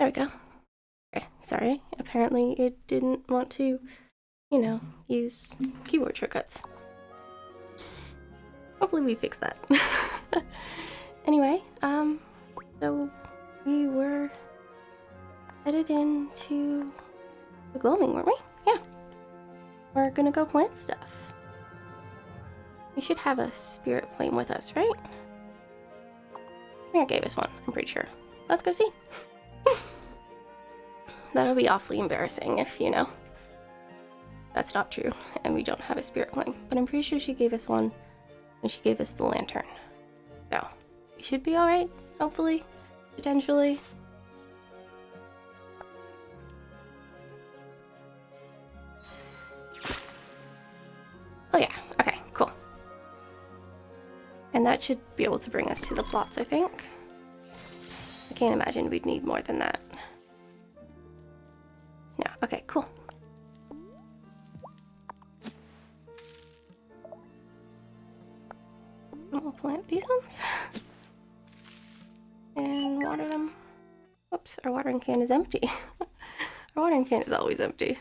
There we go. Okay, sorry. Apparently it didn't want to, you know, use keyboard shortcuts. Hopefully we fix that. Anyway, so we were headed into the gloaming, weren't we? Yeah. We're gonna go plant stuff. We should have a spirit flame with us, right? Mira gave us one, I'm pretty sure. Let's go see. That'll be awfully embarrassing if, you know, that's not true and we don't have a spirit flame. But I'm pretty sure she gave us one when she gave us the lantern. So, we should be alright, hopefully, potentially. Oh yeah, okay, cool. And that should be able to bring us to the plots, I think. I can't imagine we'd need more than that. No, okay, cool. We'll plant these ones. And water them. Whoops, our watering can is empty. Our watering can is always empty.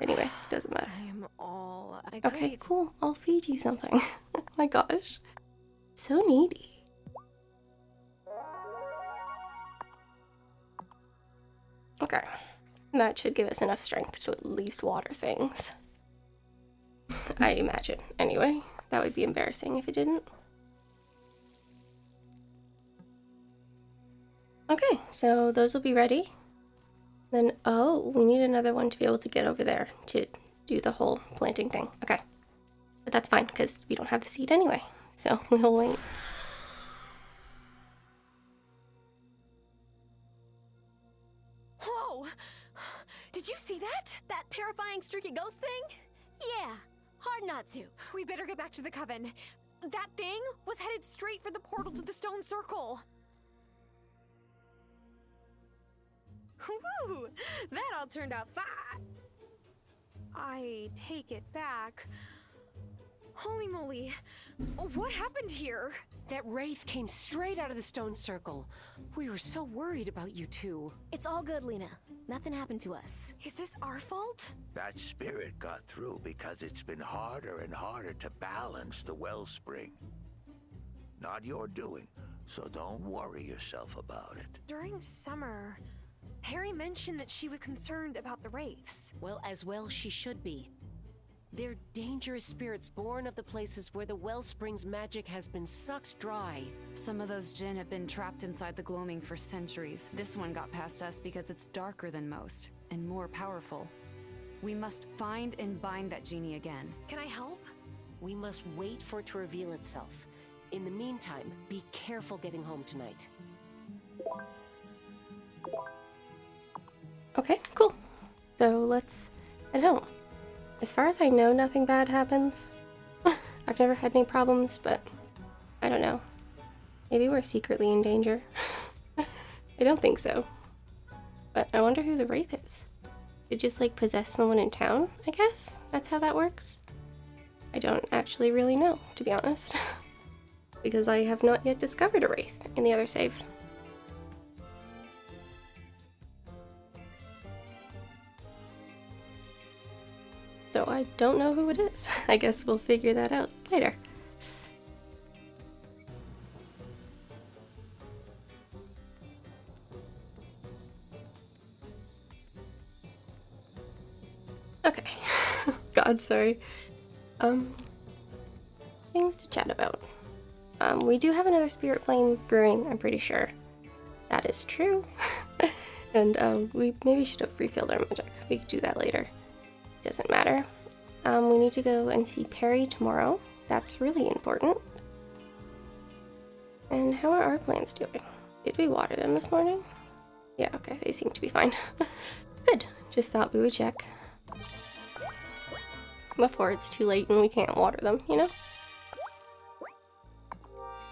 Anyway, doesn't matter. I am all Okay, cool. I'll feed you something. Oh my gosh. So needy. Okay. That should give us enough strength to at least water things. I imagine. Anyway, that would be embarrassing if it didn't. Okay, so those will be ready. Then, oh, we need another one to be able to get over there to do the whole planting thing. Okay. But that's fine, because we don't have the seed anyway. So we'll wait. Whoa! Did you see that? That terrifying streaky ghost thing? Yeah, hard not to. We better get back to the coven. That thing was headed straight for the portal to the stone circle. Woo! That all turned out fine. I take it back. Holy moly, what happened here? That wraith came straight out of the stone circle. We were so worried about you two. It's all good, Lena. Nothing happened to us. Is this our fault? That spirit got through because it's been harder and harder to balance the wellspring. Not your doing, so don't worry yourself about it. During summer, Harry mentioned that she was concerned about the wraiths. Well, as well she should be. They're dangerous spirits born of the places where the wellspring's magic has been sucked dry. Some of those djinn have been trapped inside the gloaming for centuries. This one got past us because it's darker than most, and more powerful. We must find and bind that genie again. Can I help? We must wait for it to reveal itself. In the meantime, be careful getting home tonight. Okay, cool. So let's head home. As far as I know, nothing bad happens. I've never had any problems, but I don't know. Maybe we're secretly in danger. I don't think so. But I wonder who the wraith is. It just like possess someone in town, I guess? That's how that works? I don't actually really know, to be honest. Because I have not yet discovered a wraith in the other save. So I don't know who it is. I guess we'll figure that out later. Okay. God, sorry. Things to chat about. We do have another spirit flame brewing, I'm pretty sure. That is true. And we maybe should have refilled our magic. We could do that later. Doesn't matter. We need to go and see Perry tomorrow. That's really important. And how are our plants doing? Did we water them this morning? Yeah, okay, they seem to be fine. Good. Just thought we would check. Before it's too late and we can't water them, you know?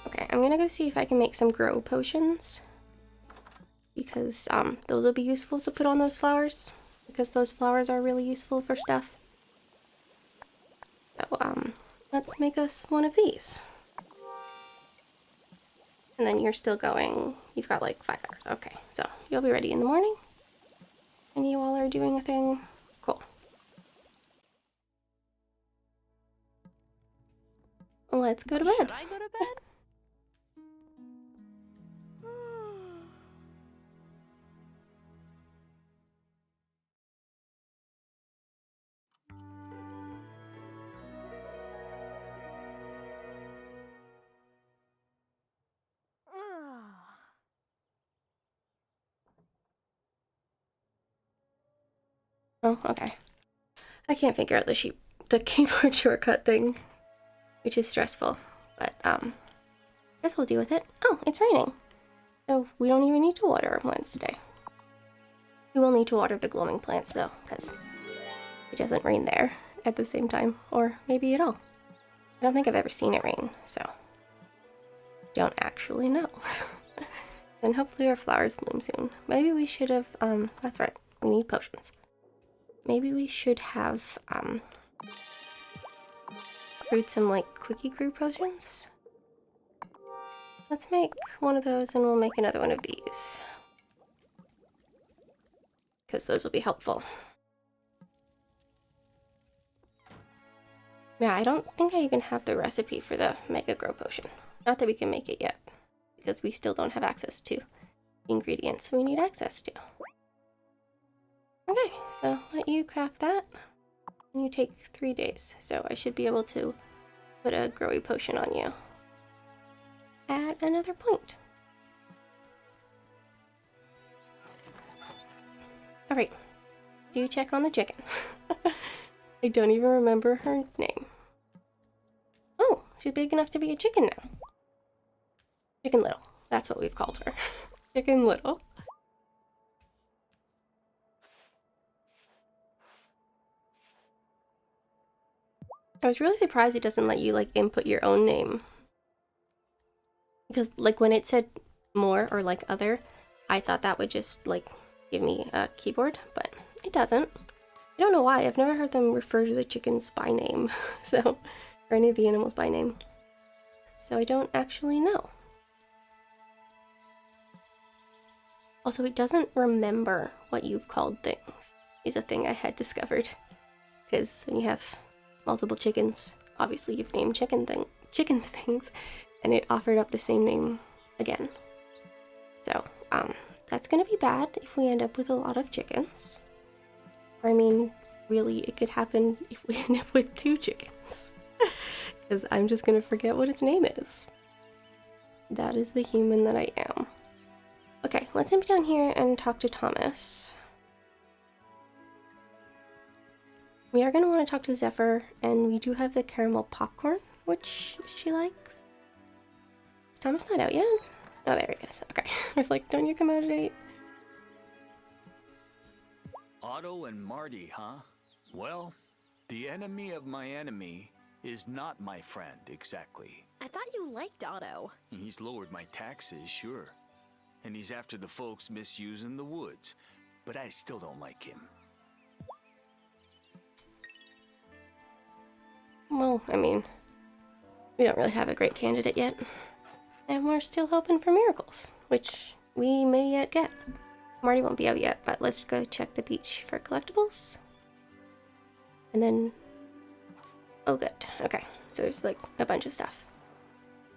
Okay, I'm gonna go see if I can make some grow potions. Because those will be useful to put on those flowers. Because those flowers are really useful for stuff. So, let's make us one of these. And And then you're still going, you've got like 5 hours. Okay, so you'll be ready in the morning. And you all are doing a thing. Cool. Let's go to bed. Should I go to bed? Oh, okay. I can't figure out the keyboard shortcut thing, which is stressful. But guess we'll deal with it. Oh, it's raining. So we don't even need to water our plants today. We will need to water the gloaming plants though, because it doesn't rain there at the same time, or maybe at all. I don't think I've ever seen it rain, so don't actually know. Then hopefully our flowers bloom soon. Maybe we should have, that's right, we need potions. Maybe we should have, brewed some, like, quickie brew potions. Let's make one of those and we'll make another one of these. Because those will be helpful. Yeah, I don't think I even have the recipe for the Mega Grow Potion. Not that we can make it yet, because we still don't have access to the ingredients we need access to. Okay, so let you craft that. And you take 3 days, so I should be able to put a growy potion on you at another point. Alright, do check on the chicken. I don't even remember her name. Oh, she's big enough to be a chicken now. Chicken Little, that's what we've called her. Chicken Little. I was really surprised it doesn't let you, like, input your own name. Because, like, when it said more or, like, other, I thought that would just, like, give me a keyboard, but it doesn't. I don't know why. I've never heard them refer to the chickens by name, so, or any of the animals by name. So I don't actually know. Also, it doesn't remember what you've called things, is a thing I had discovered. Because when you have multiple chickens, obviously you've named chickens things, and it offered up the same name again. So, that's gonna be bad if we end up with a lot of chickens. Or, I mean, really, it could happen if we end up with 2 chickens. Because I'm just gonna forget what its name is. That is the human that I am. Okay, let's nip down here and talk to Thomas. We are going to want to talk to Zephyr, and we do have the caramel popcorn, which she likes. Is Thomas not out yet? Oh, there he is. Okay. I was like, don't you come out at 8? Otto and Marty, huh? Well, the enemy of my enemy is not my friend, exactly. I thought you liked Otto. He's lowered my taxes, sure. And he's after the folks misusing the woods. But I still don't like him. Well, I mean, we don't really have a great candidate yet. And we're still hoping for miracles, which we may yet get. Marty won't be out yet, but let's go check the beach for collectibles. And then... oh, good. Okay, so there's like a bunch of stuff.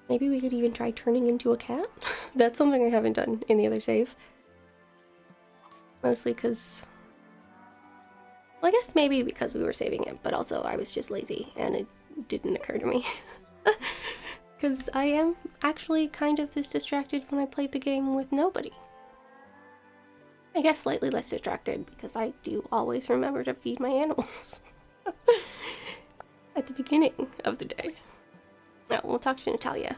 Maybe we could even try turning into a cat? That's something I haven't done in the other save. Mostly because... well, I guess maybe because we were saving it, but also I was just lazy and it didn't occur to me. Because I am actually kind of this distracted when I played the game with nobody. I guess slightly less distracted because I do always remember to feed my animals. At the beginning of the day. No, we'll talk to Natalia.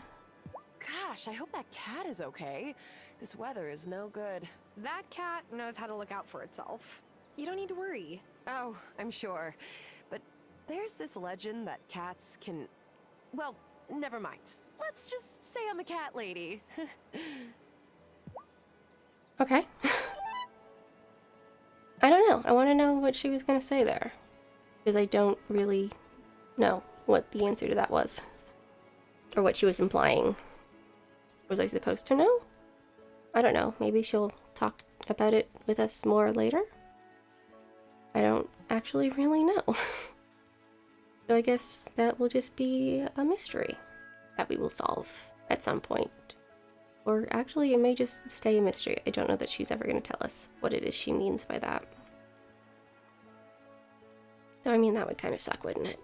Gosh, I hope that cat is okay. This weather is no good. That cat knows how to look out for itself. You don't need to worry. Oh, I'm sure. But there's this legend that cats can... well, never mind. Let's just say I'm a cat lady. Okay. I don't know. I want to know what she was going to say there. Because I don't really know what the answer to that was. Or what she was implying. Was I supposed to know? I don't know. Maybe she'll talk about it with us more later? I don't actually really know. So I guess that will just be a mystery that we will solve at some point. Or actually, it may just stay a mystery. I don't know that she's ever going to tell us what it is she means by that. I mean, that would kind of suck, wouldn't it?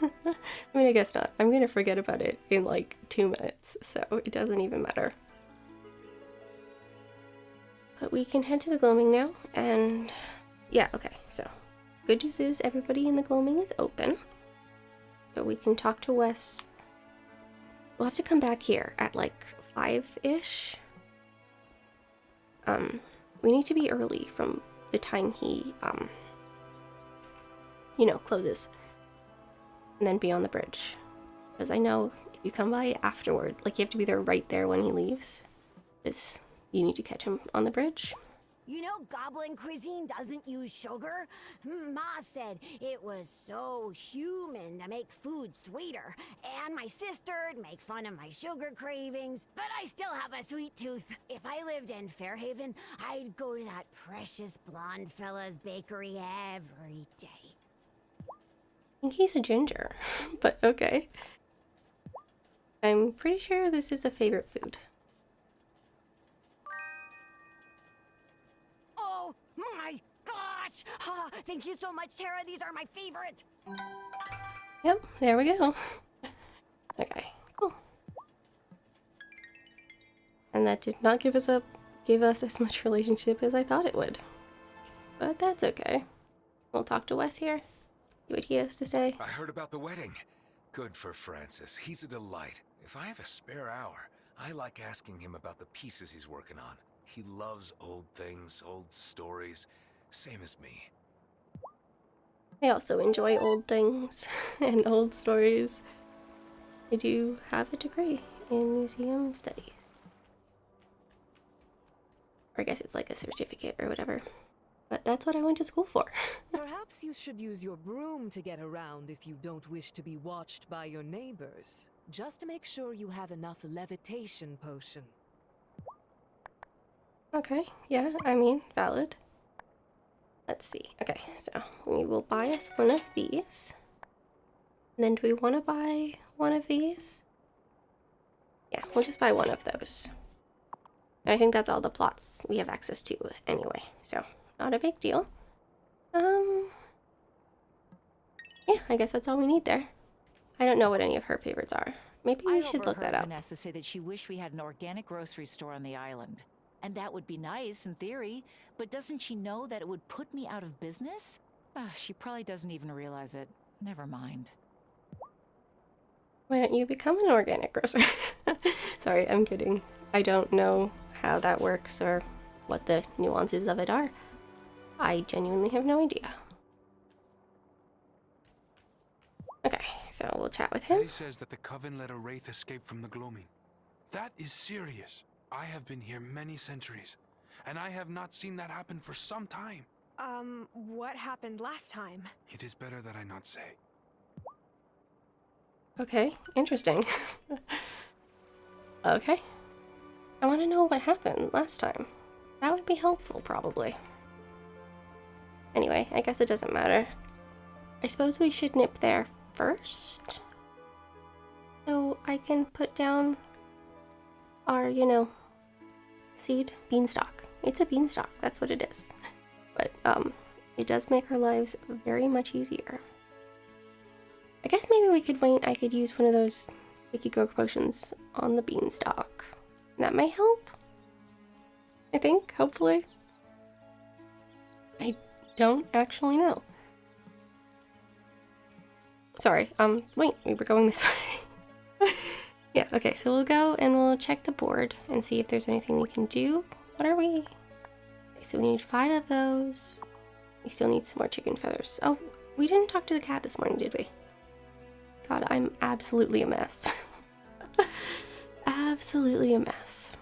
I mean, I guess not. I'm going to forget about it in like 2 minutes, so it doesn't even matter. But we can head to the gloaming now, and yeah, okay, so good news is everybody in the gloaming is open. So we can talk to Wes. We'll have to come back here at like 5-ish. We need to be early from the time he, you know, closes. And then be on the bridge. Because I know if you come by afterward, like you have to be there right there when he leaves. Because you need to catch him on the bridge. You know, goblin cuisine doesn't use sugar. Ma said it was so human to make food sweeter. And my sister'd make fun of my sugar cravings, but I still have a sweet tooth. If I lived in Fairhaven, I'd go to that precious blonde fella's bakery every day. I think he's a ginger, but okay. I'm pretty sure this is a favorite food. Oh my gosh! Thank you so much, Tara. These are my favorite. Yep, there we go. Okay, cool. And that did not give us as much relationship as I thought it would. But that's okay. We'll talk to Wes here. See what he has to say. I heard about the wedding. Good for Francis. He's a delight. If I have a spare hour, I like asking him about the pieces he's working on. He loves old things, old stories, same as me. I also enjoy old things and old stories. I do have a degree in museum studies. Or I guess it's like a certificate or whatever. But that's what I went to school for. Perhaps you should use your broom to get around if you don't wish to be watched by your neighbors. Just to make sure you have enough levitation potion. Okay, yeah, I mean, valid. Let's see. Okay, so we will buy us one of these. And then do we want to buy one of these? Yeah, we'll just buy one of those. And I think that's all the plots we have access to anyway, so not a big deal. Yeah, I guess that's all we need there. I don't know what any of her favorites are. Maybe we should look that up. Vanessa say that she wished we had an organic grocery store on the island. And that would be nice in theory, but doesn't she know that it would put me out of business? She probably doesn't even realize it. Never mind. Why don't you become an organic grocer? Sorry, I'm kidding. I don't know how that works or what the nuances of it are. I genuinely have no idea. Okay, so we'll chat with him. Eddie says that the Coven let a wraith escape from the gloaming. That is serious. I have been here many centuries, and I have not seen that happen for some time. What happened last time? It is better that I not say. Okay, interesting. Okay. I want to know what happened last time. That would be helpful, probably. Anyway, I guess it doesn't matter. I suppose we should nip there first. So I can put down our, you know, seed beanstalk. It's a beanstalk, that's what it is. But, it does make our lives very much easier. I guess maybe we could wait. I could use one of those Wiki Grow potions on the beanstalk. That may help. I think, hopefully. I don't actually know. Sorry, wait, we were going this way. Yeah, okay, so we'll go and we'll check the board and see if there's anything we can do. What are we? Okay, so we need 5 of those. We still need some more chicken feathers. Oh, we didn't talk to the cat this morning, did we? God, I'm absolutely a mess. Absolutely a mess.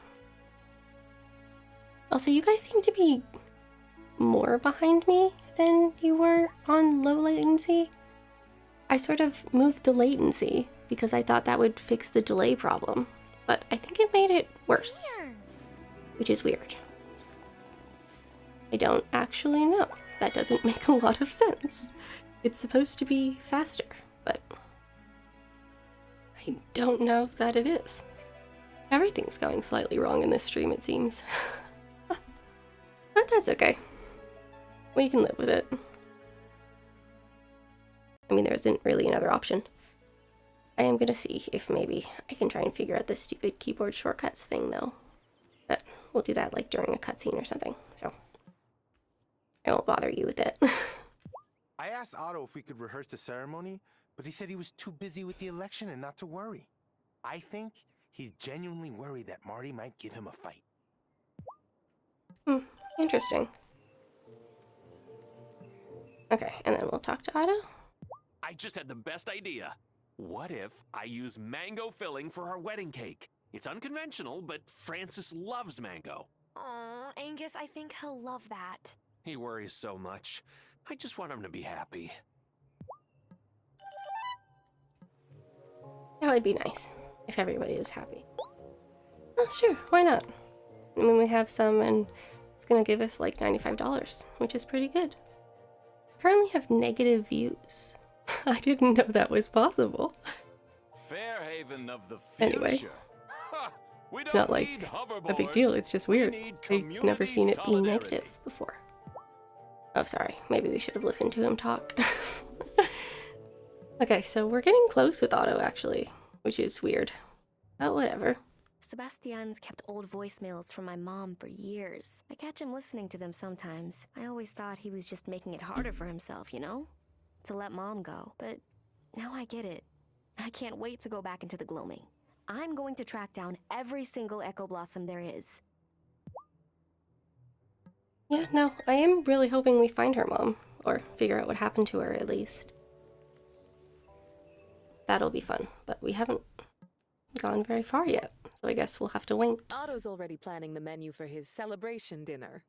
Also, you guys seem to be more behind me than you were on low latency. I sort of moved the latency because I thought that would fix the delay problem. but I think it made it worse, which is weird. I don't actually know. That doesn't make a lot of sense. It's supposed to be faster, but I don't know that it is. Everything's going slightly wrong in this stream, it seems. But that's okay. We can live with it. I mean, there isn't really another option. I am gonna see if maybe I can try and figure out this stupid keyboard shortcuts thing, though. But we'll do that, like, during a cutscene or something, so I won't bother you with it. I asked Otto if we could rehearse the ceremony, but he said he was too busy with the election and not to worry. I think he's genuinely worried that Marty might give him a fight. Interesting. Okay, and then we'll talk to Otto. I just had the best idea. What if I use mango filling for our wedding cake? It's unconventional, but Francis loves mango. Aw, Angus, I think he'll love that. He worries so much. I just want him to be happy. That would be nice if everybody was happy. Oh, sure, why not? I mean, we have some, and it's gonna give us like $95, which is pretty good. Currently have negative views. I didn't know that was possible. Fairhaven of the future. Anyway, We it's not don't like need a big deal, hoverboards. it's just We weird. need I've never seen it be community negative before. Oh, sorry, maybe we should have listened to him talk. Okay, so we're getting close with Otto, actually, which is weird. But whatever. Sebastian's kept old voicemails from my mom for years. I catch him listening to them sometimes. I always thought he was just making it harder for himself, you know? To let mom go. But now I get it. I can't wait to go back into the gloaming. I'm going to track down every single Echo Blossom there is. Yeah, no, I am really hoping we find her mom, or figure out what happened to her at least. That'll be fun, but we haven't gone very far yet, so I guess we'll have to wait. Otto's already planning the menu for his celebration dinner.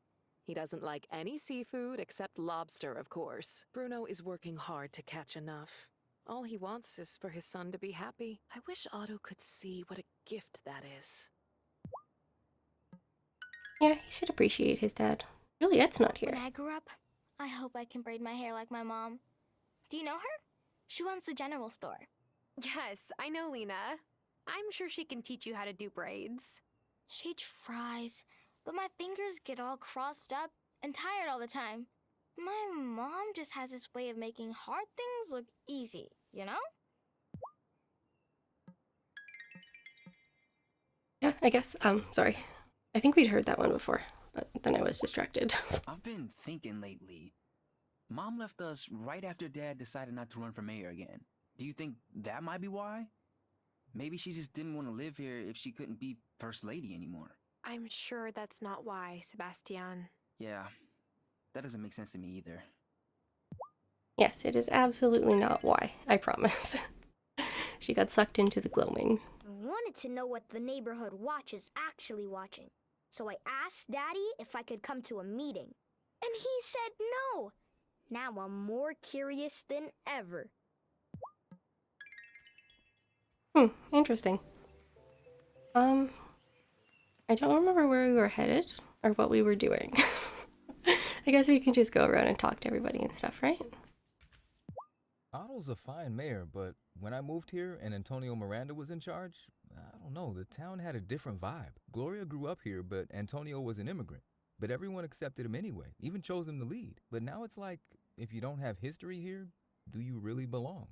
He doesn't like any seafood except lobster, of course. Bruno is working hard to catch enough. All he wants is for his son to be happy. I wish Otto could see what a gift that is. Yeah, he should appreciate his dad. Juliet's not here. When I grew up, I hope I can braid my hair like my mom. Do you know her? She runs the general store. Yes, I know Lena. I'm sure she can teach you how to do braids. She tries, but my fingers get all crossed up and tired all the time. My mom just has this way of making hard things look easy, you know? Yeah, I guess, sorry. I think we'd heard that one before, but then I was distracted. I've been thinking lately. Mom left us right after Dad decided not to run for mayor again. Do you think that might be why? Maybe she just didn't want to live here if she couldn't be First Lady anymore. I'm sure that's not why, Sebastian. Yeah, that doesn't make sense to me either. Yes, it is absolutely not why, I promise. She got sucked into the gloaming. I wanted to know what the neighborhood watch is actually watching. So I asked Daddy if I could come to a meeting. And he said no. Now I'm more curious than ever. Interesting. I don't remember where we were headed or what we were doing. I guess we can just go around and talk to everybody and stuff, right? Otto's a fine mayor, but when I moved here and Antonio Miranda was in charge, I don't know, the town had a different vibe. Gloria grew up here, but Antonio was an immigrant. But everyone accepted him anyway, even chose him to lead. But now it's like, if you don't have history here, do you really belong?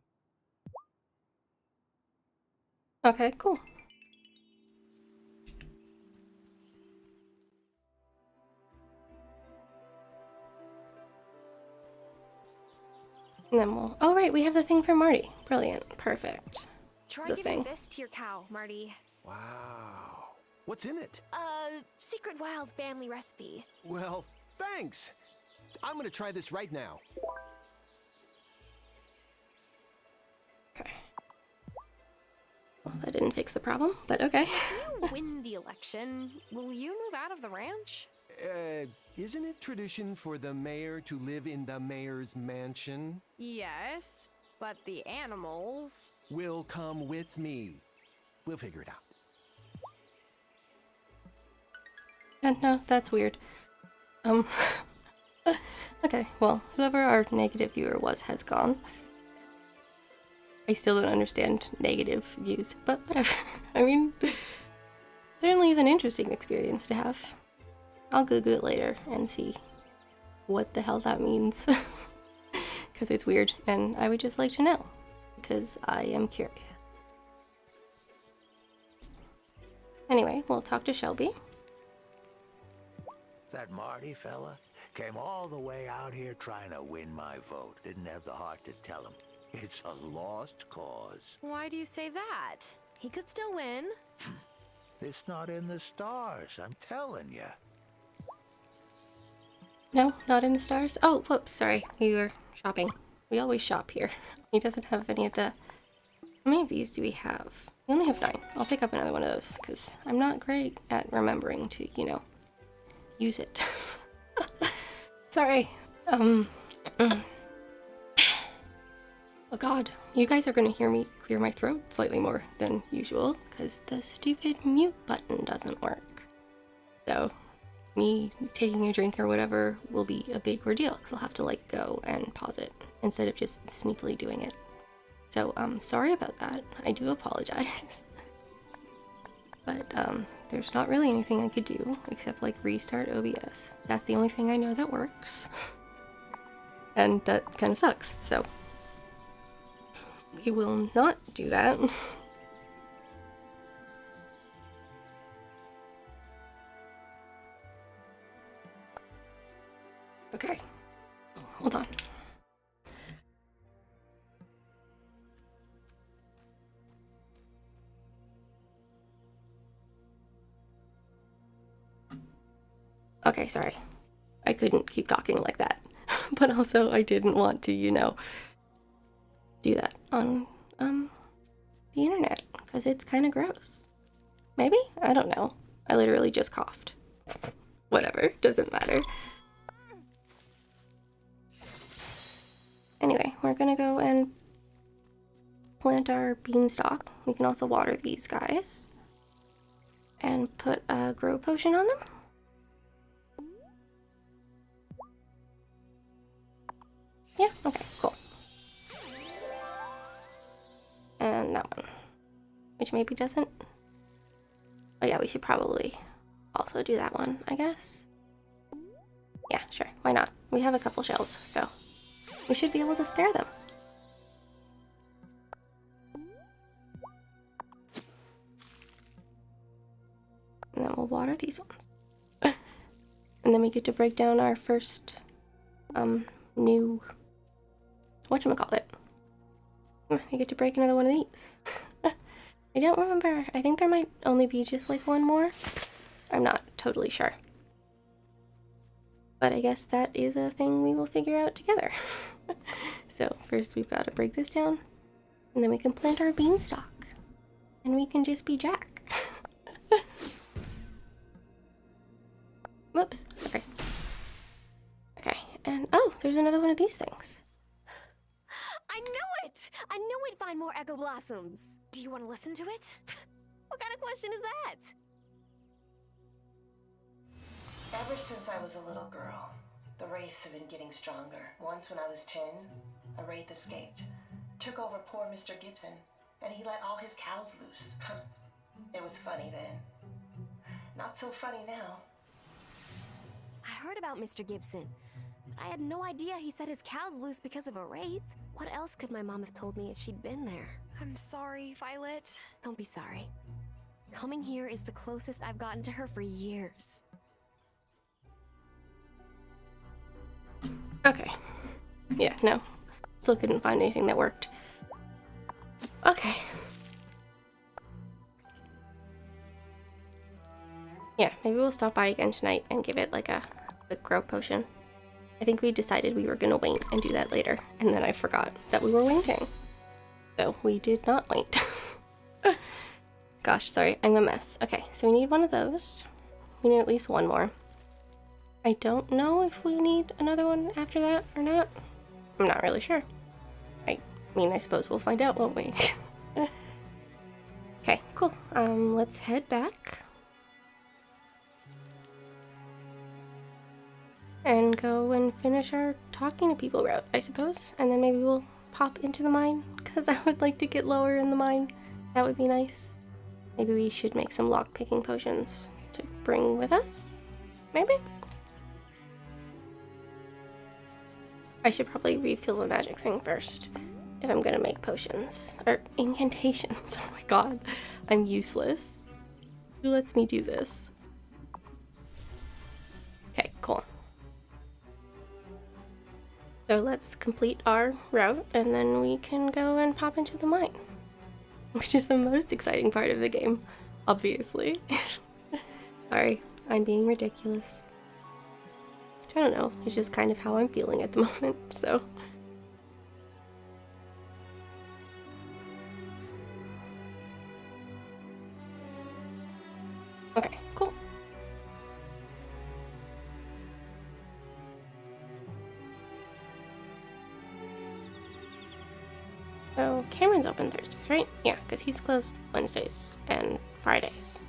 Okay, cool. And then we'll... Oh, right, we have the thing for Marty. Brilliant. Perfect. Try It's a giving thing. this to your cow, Marty. Wow. What's in it? Secret wild family recipe. Well, thanks. I'm gonna try this right now. Okay. Well, that didn't fix the problem, but okay. If you win the election, will you move out of the ranch? Isn't it tradition for the mayor to live in the mayor's mansion? Yes, but the animals... Will come with me. We'll figure it out. Yeah, no, that's weird. Okay, well, whoever our negative viewer was has gone. I still don't understand negative views, but whatever. I mean, certainly is an interesting experience to have. I'll Google it later and see what the hell that means. Because it's weird, and I would just like to know. Because I am curious. Anyway, we'll talk to Shelby. That Marty fella came all the way out here trying to win my vote. Didn't have the heart to tell him. It's a lost cause. Why do you say that? He could still win. It's not in the stars, I'm telling you. No, not in the stars? Oh, whoops, sorry. We were shopping. We always shop here. He doesn't have any of the... How many of these do we have? We only have 9. I'll pick up another one of those, because I'm not great at remembering to, you know, use it. Sorry. Oh god, you guys are gonna hear me clear my throat slightly more than usual, because the stupid mute button doesn't work. So, me taking a drink or whatever will be a big ordeal, because I'll have to, like, go and pause it, instead of just sneakily doing it. So, sorry about that. I do apologize. But, there's not really anything I could do, except, like, restart OBS. That's the only thing I know that works. And that kind of sucks, so... We will not do that. Okay. Hold on. Okay, sorry. I couldn't keep talking like that. But also I didn't want to, you know, do that on the internet, because it's kind of gross. Maybe? I don't know. I literally just coughed. Whatever, doesn't matter. Anyway, we're gonna go and plant our beanstalk. We can also water these guys. And put a grow potion on them. Yeah, okay, cool. And that one, which maybe doesn't. Oh yeah, we should probably also do that one, I guess. Yeah, sure, why not? We have a couple shells, so we should be able to spare them. And then we'll water these ones. And then we get to break down our first, new, whatchamacallit. I get to break another one of these. I don't remember. I think there might only be just like one more. I'm not totally sure. But I guess that is a thing we will figure out together. So first we've got to break this down. And then we can plant our beanstalk. And we can just be Jack. Whoops, sorry. Okay, and oh, there's another one of these things. I knew it! I knew we'd find more echo blossoms. Do you want to listen to it? What kind of question is that? Ever since I was a little girl, the wraiths have been getting stronger. Once when I was 10, a wraith escaped, took over poor Mr. Gibson, and he let all his cows loose. It was funny then. Not so funny now. I heard about Mr. Gibson, but I had no idea he set his cows loose because of a wraith. What else could my mom have told me if she'd been there? I'm sorry, Violet. Don't be sorry. Coming here is the closest I've gotten to her for years. Okay. Yeah, no. Still couldn't find anything that worked. Okay. Yeah, maybe we'll stop by again tonight and give it like a grow potion. I think we decided we were gonna wait and do that later, and then I forgot that we were waiting. So we did not wait. Gosh, sorry, I'm a mess. Okay, so we need one of those. We need at least one more. I don't know if we need another one after that or not. I'm not really sure. I mean, I suppose we'll find out, won't we? Okay, cool. Let's head back. and go and finish our talking to people route, I suppose. And then maybe we'll pop into the mine, because I would like to get lower in the mine. That would be nice. Maybe we should make some lock-picking potions to bring with us? Maybe? I should probably refill the magic thing first if I'm gonna make potions. Or incantations. Oh my god. I'm useless. Who lets me do this? Okay, cool. So let's complete our route and then we can go and pop into the mine. Which is the most exciting part of the game, obviously. Sorry, I'm being ridiculous. I don't know, it's just kind of how I'm feeling at the moment, so. Okay, cool. So Cameron's open Thursdays, right? Yeah, because he's closed Wednesdays and Fridays.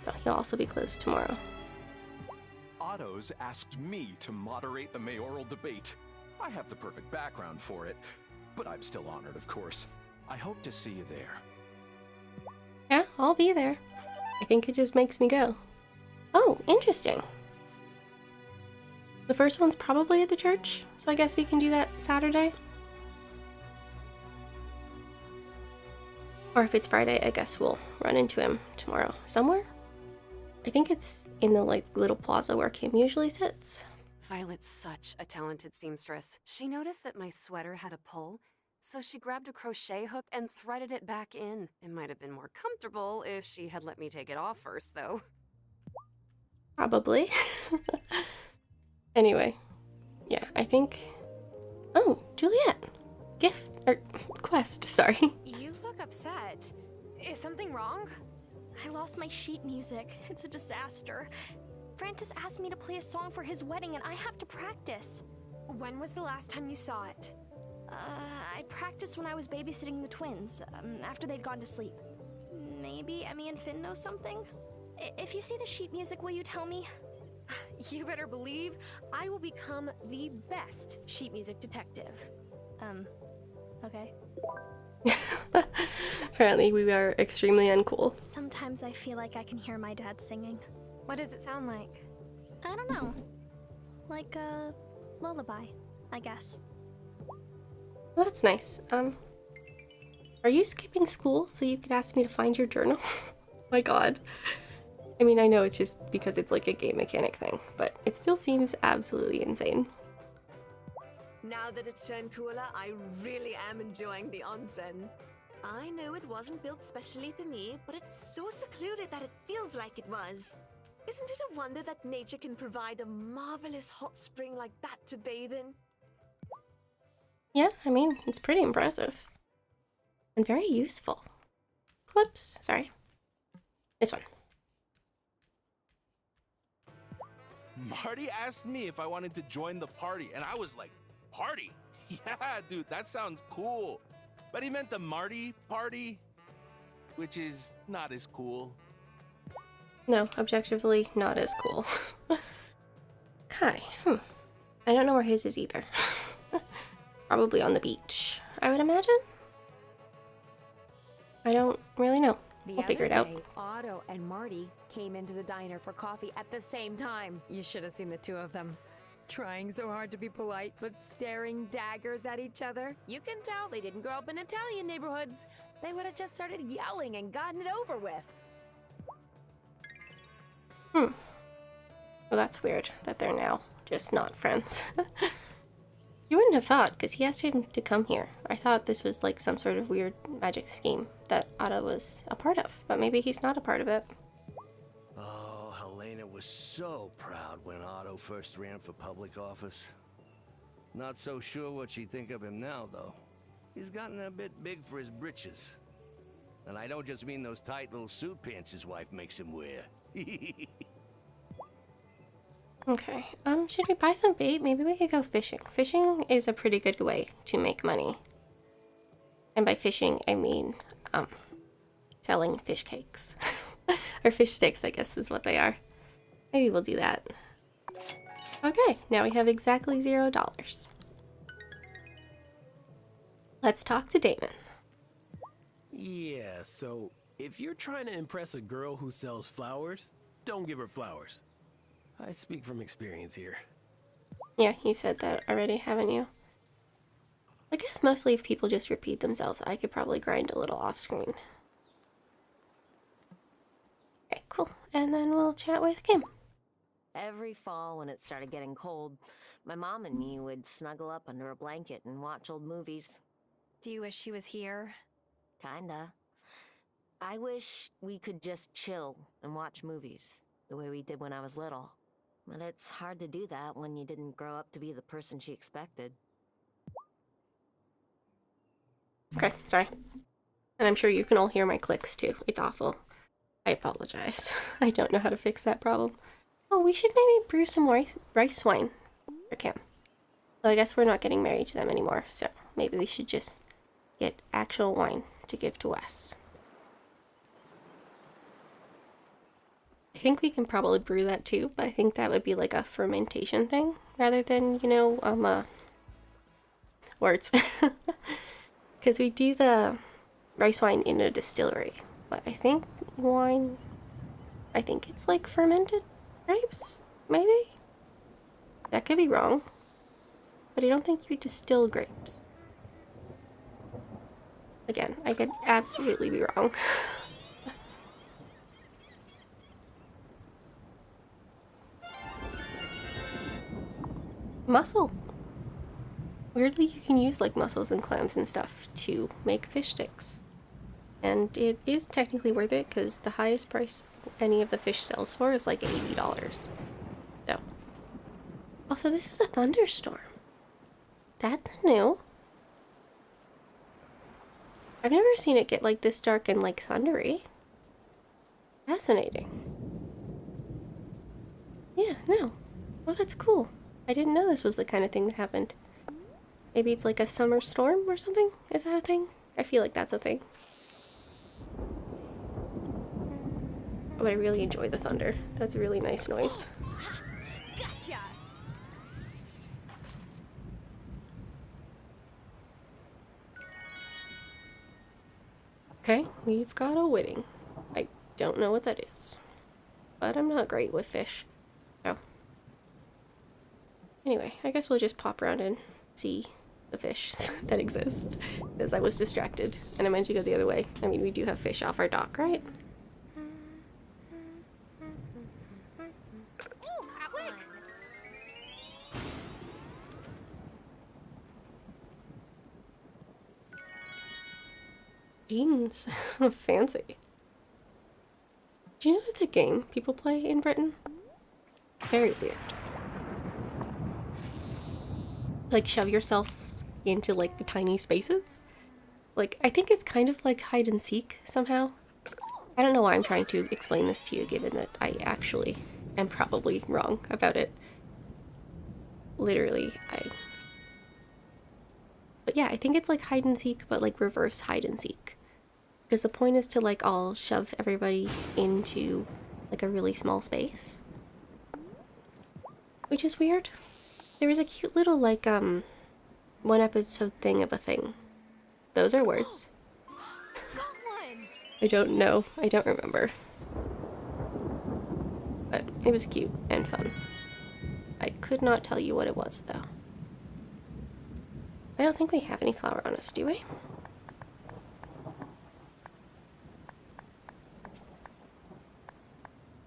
So he'll also be closed tomorrow. Otto's asked me to moderate the mayoral debate. I have the perfect background for it, but I'm still honored, of course. I hope to see you there. Yeah, I'll be there. I think it just makes me go. Oh, interesting. The first one's probably at the church, so I guess we can do that Saturday. Or if it's Friday, I guess we'll run into him tomorrow somewhere. I think it's in the little plaza where Kim usually sits. Violet's such a talented seamstress. She noticed that my sweater had a pull, so she grabbed a crochet hook and threaded it back in. It might have been more comfortable if she had let me take it off first, though. Probably. Anyway, yeah, I think... Oh, Juliet! Quest, sorry. You look upset. Is something wrong? I lost my sheet music. It's a disaster. Francis asked me to play a song for his wedding and I have to practice. When was the last time you saw it? I practiced when I was babysitting the twins, after they'd gone to sleep. Maybe Emmy and Finn know something? If you see the sheet music, will you tell me? You better believe I will become the best sheet music detective. Okay. Apparently we are extremely uncool. Sometimes I feel like I can hear my dad singing. What does it sound like? I don't know. Like a lullaby, I guess. Well, that's nice. Are you skipping school so you could ask me to find your journal? My god. I mean, I know it's just because it's like a game mechanic thing, but it still seems absolutely insane. Now that it's turned cooler, I really am enjoying the onsen. I know it wasn't built specially for me, but it's so secluded that it feels like it was. Isn't it a wonder that nature can provide a marvelous hot spring like that to bathe in? Yeah, I mean, it's pretty impressive. And very useful. Whoops, sorry. This one. Marty asked me if I wanted to join the party, and I was like, party? Yeah, dude, that sounds cool. But he meant the Marty party, which is not as cool. No, objectively not as cool. Okay, I don't know where his is either. Probably on the beach, I would imagine. I don't really know. We'll figure it out. Otto and Marty came into the diner for coffee at the same time. You should have seen the two of them. Trying so hard to be polite, but staring daggers at each other. You can tell they didn't grow up in Italian neighborhoods. They would have just started yelling and gotten it over with. Well, that's weird that they're now just not friends. You wouldn't have thought, because he asked him to come here. I thought this was like some sort of weird magic scheme that Otto was a part of, but maybe he's not a part of it. Oh, Helena was so proud when Otto first ran for public office. Not so sure what she'd think of him now, though. He's gotten a bit big for his britches. And I don't just mean those tight little suit pants his wife makes him wear. Okay, should we buy some bait? Maybe we could go fishing. Fishing is a pretty good way to make money. And by fishing, I mean, selling fish cakes. Or fish sticks, I guess is what they are. Maybe we'll do that. Okay, now we have exactly $0. Let's talk to Damon. Yeah, so if you're trying to impress a girl who sells flowers, don't give her flowers. I speak from experience here. Yeah, you've said that already, haven't you? I guess mostly if people just repeat themselves, I could probably grind a little off screen. Okay, cool. And then we'll chat with Kim. Every fall when it started getting cold, my mom and me would snuggle up under a blanket and watch old movies. Do you wish she was here? Kinda. I wish we could just chill and watch movies, the way we did when I was little. But it's hard to do that when you didn't grow up to be the person she expected. Okay, sorry. And I'm sure you can all hear my clicks too. It's awful. I apologize. I don't know how to fix that problem. Oh, we should maybe brew some rice wine for Kim. So I guess we're not getting married to them anymore, so maybe we should just get actual wine to give to Wes. I think we can probably brew that too, but I think that would be like a fermentation thing rather than, you know, words. Because we do the rice wine in a distillery, but I think wine, I think it's like fermented grapes, maybe? That could be wrong, but I don't think you distill grapes. Again, I could absolutely be wrong. Mussel. Weirdly, you can use like mussels and clams and stuff to make fish sticks. And it is technically worth it because the highest price any of the fish sells for is like $80. So. Also, this is a thunderstorm. That's new. I've never seen it get like this dark and like thundery. Fascinating. Yeah, no. Well, that's cool. I didn't know this was the kind of thing that happened. Maybe it's like a summer storm or something? Is that a thing? I feel like that's a thing. Oh, but I really enjoy the thunder. That's a really nice noise. Gotcha! Okay, we've got a wedding. I don't know what that is, but I'm not great with fish. So, anyway, I guess we'll just pop around and see the fish that exist, because I was distracted and I meant to go the other way. I mean, we do have fish off our dock, right? Beans. Fancy. Do you know that's a game people play in Britain? Very weird. Like, shove yourself into, like, tiny spaces? Like, I think it's kind of like hide and seek, somehow. I don't know why I'm trying to explain this to you, given that I actually am probably wrong about it. Literally, But yeah, I think it's like hide and seek, but, like, reverse hide and seek. Because the point is to, like, all shove everybody into, like, a really small space. Which is weird. There was a cute little, like, one episode thing of a thing. Those are words. I don't know. I don't remember. But it was cute and fun. I could not tell you what it was, though. I don't think we have any flour on us, do we?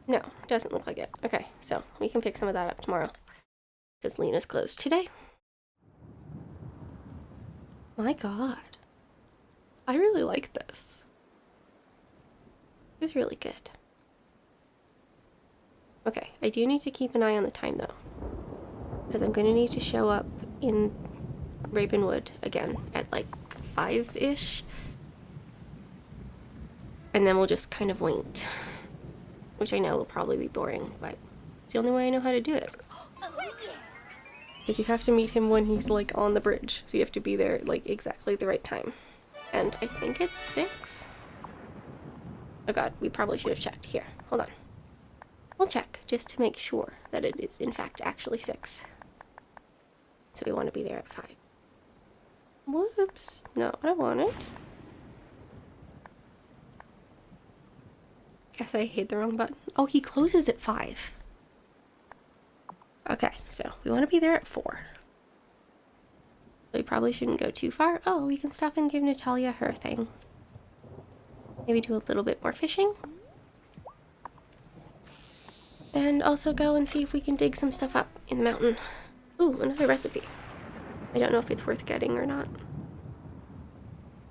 No, doesn't look like it. Okay, so we can pick some of that up tomorrow. Because Lena's closed today. My god. I really like this. It's really good. Okay, I do need to keep an eye on the time though. Because I'm going to need to show up in Ravenwood again at like 5-ish. And then we'll just kind of wait. Which I know will probably be boring, but it's the only way I know how to do it. Because you have to meet him when he's like on the bridge. So you have to be there like exactly the right time. And I think it's 6. Oh god, we probably should have checked. Here, hold on. we'll check just to make sure that it is in fact actually 6. So we want to be there at 5. Whoops. No, I don't want it. Guess I hit the wrong button. Oh, he closes at 5. Okay, so we want to be there at 4. We probably shouldn't go too far. Oh, we can stop and give Natalia her thing. Maybe do a little bit more fishing. And also go and see if we can dig some stuff up in the mountain. Ooh, another recipe. I don't know if it's worth getting or not.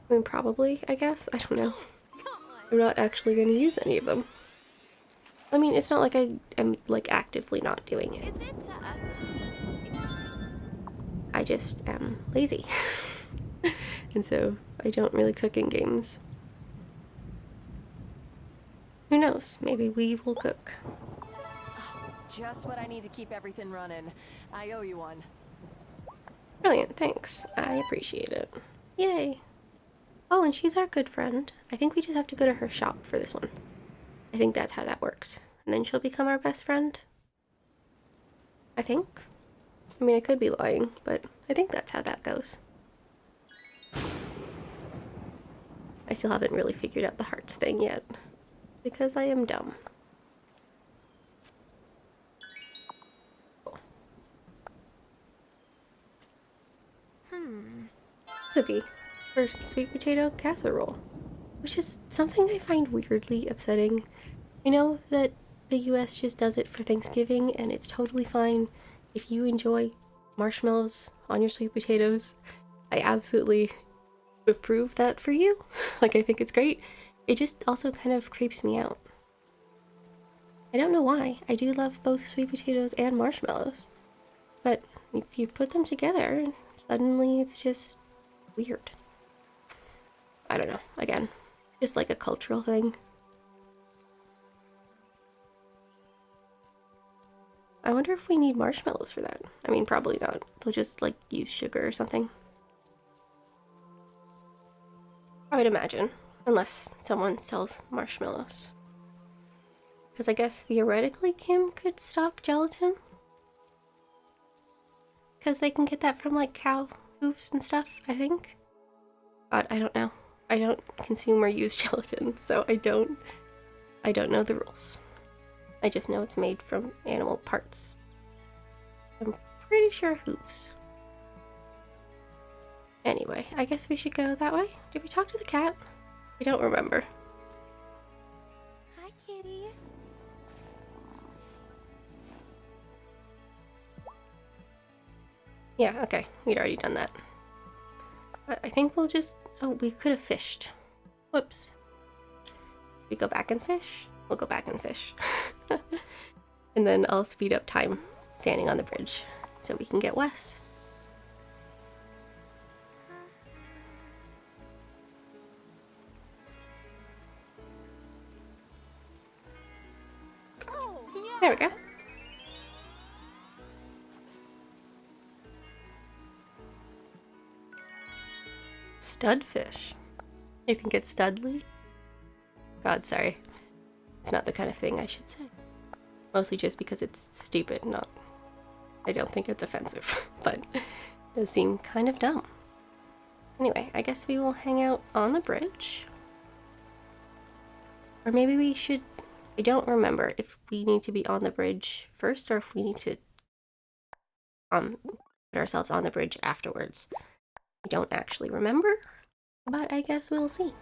I mean, probably, I guess. I don't know. I'm not actually going to use any of them. I mean, it's not like I am, like, actively not doing it. I just am lazy. And so, I don't really cook in games. Who knows? Maybe we will cook. Just what I need to keep everything running. I owe you one. Brilliant, thanks. I appreciate it. Yay. Oh, and she's our good friend. I think we just have to go to her shop for this one. I think that's how that works. And then she'll become our best friend. I think. I mean, I could be lying, but I think that's how that goes. I still haven't really figured out the hearts thing yet. Because I am dumb. Recipe for sweet potato casserole, which is something I find weirdly upsetting. I know that the US just does it for Thanksgiving and it's totally fine if you enjoy marshmallows on your sweet potatoes. I absolutely approve that for you. Like, I think it's great. It just also kind of creeps me out. I don't know why. I do love both sweet potatoes and marshmallows, but if you put them together, suddenly it's just weird. I don't know. Again, just like a cultural thing. I wonder if we need marshmallows for that. I mean, probably not. They'll just like use sugar or something. I would imagine, unless someone sells marshmallows. Because I guess theoretically Kim could stock gelatin. Because they can get that from like cow hooves and stuff, I think. But I don't know. I don't consume or use gelatin, so I don't know the rules. I just know it's made from animal parts. I'm pretty sure hooves. Anyway, I guess we should go that way. Did we talk to the cat? I don't remember. Hi, kitty. Yeah, okay. We'd already done that. But I think we'll just... Oh, we could have fished. Whoops. We go back and fish? We'll go back and fish. And then I'll speed up time standing on the bridge so we can get Wes. There we go. Studfish. I think it's Studley. God, sorry. It's not the kind of thing I should say. Mostly just because it's stupid, not... I don't think it's offensive, but it does seem kind of dumb. Anyway, I guess we will hang out on the bridge. Or maybe we should... I don't remember if we need to be on the bridge first or if we need to put ourselves on the bridge afterwards. I don't actually remember, but I guess we'll see.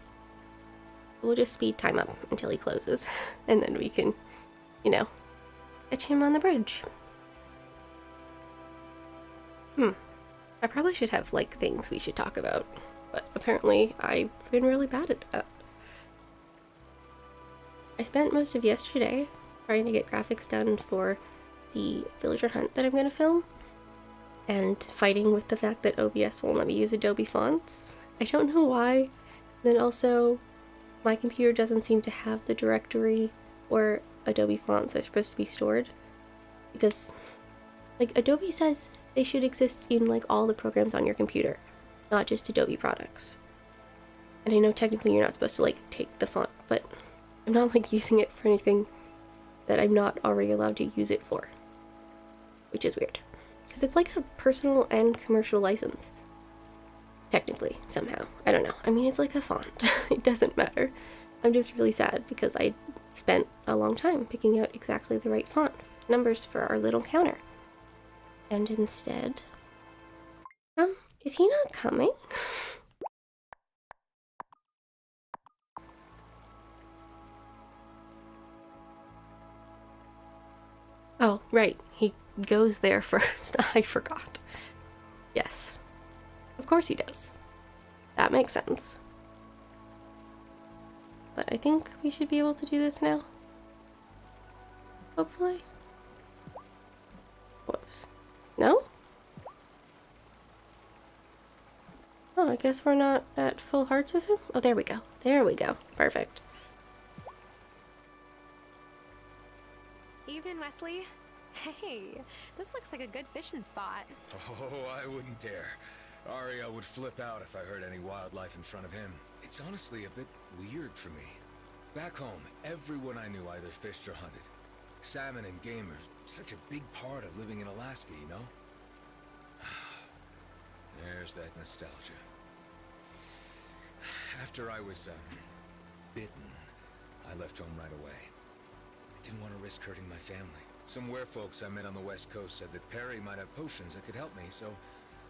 We'll just speed time up until he closes, and then we can, you know, catch him on the bridge. I probably should have, like, things we should talk about, but apparently I've been really bad at that. I spent most of yesterday trying to get graphics done for the villager hunt that I'm going to film, and fighting with the fact that OBS won't let me use Adobe fonts. I don't know why. Then also, my computer doesn't seem to have the directory where Adobe fonts are supposed to be stored. Because, like, Adobe says they should exist in, like, all the programs on your computer, not just Adobe products. And I know technically you're not supposed to, like, take the font, but I'm not, like, using it for anything that I'm not already allowed to use it for. Which is weird. Because it's like a personal and commercial license. Technically, somehow. I don't know. I mean, it's like a font. It doesn't matter. I'm just really sad because I spent a long time picking out exactly the right font numbers for our little counter. And instead... is he not coming? Oh, right. He goes there first. I forgot. Yes. Of course he does. That makes sense. But I think we should be able to do this now. Hopefully. Whoops. No? Oh, I guess we're not at full hearts with him? Oh, there we go. There we go. Perfect. Evening, Wesley. Hey, this looks like a good fishing spot. Oh, I wouldn't dare. Ariel would flip out if I heard any wildlife in front of him. It's honestly a bit weird for me. Back home, everyone I knew either fished or hunted. Salmon and game are such a big part of living in Alaska, you know? There's that nostalgia. After I was, bitten, I left home right away. I didn't want to risk hurting my family. Some werefolks I met on the West Coast said that Perry might have potions that could help me, so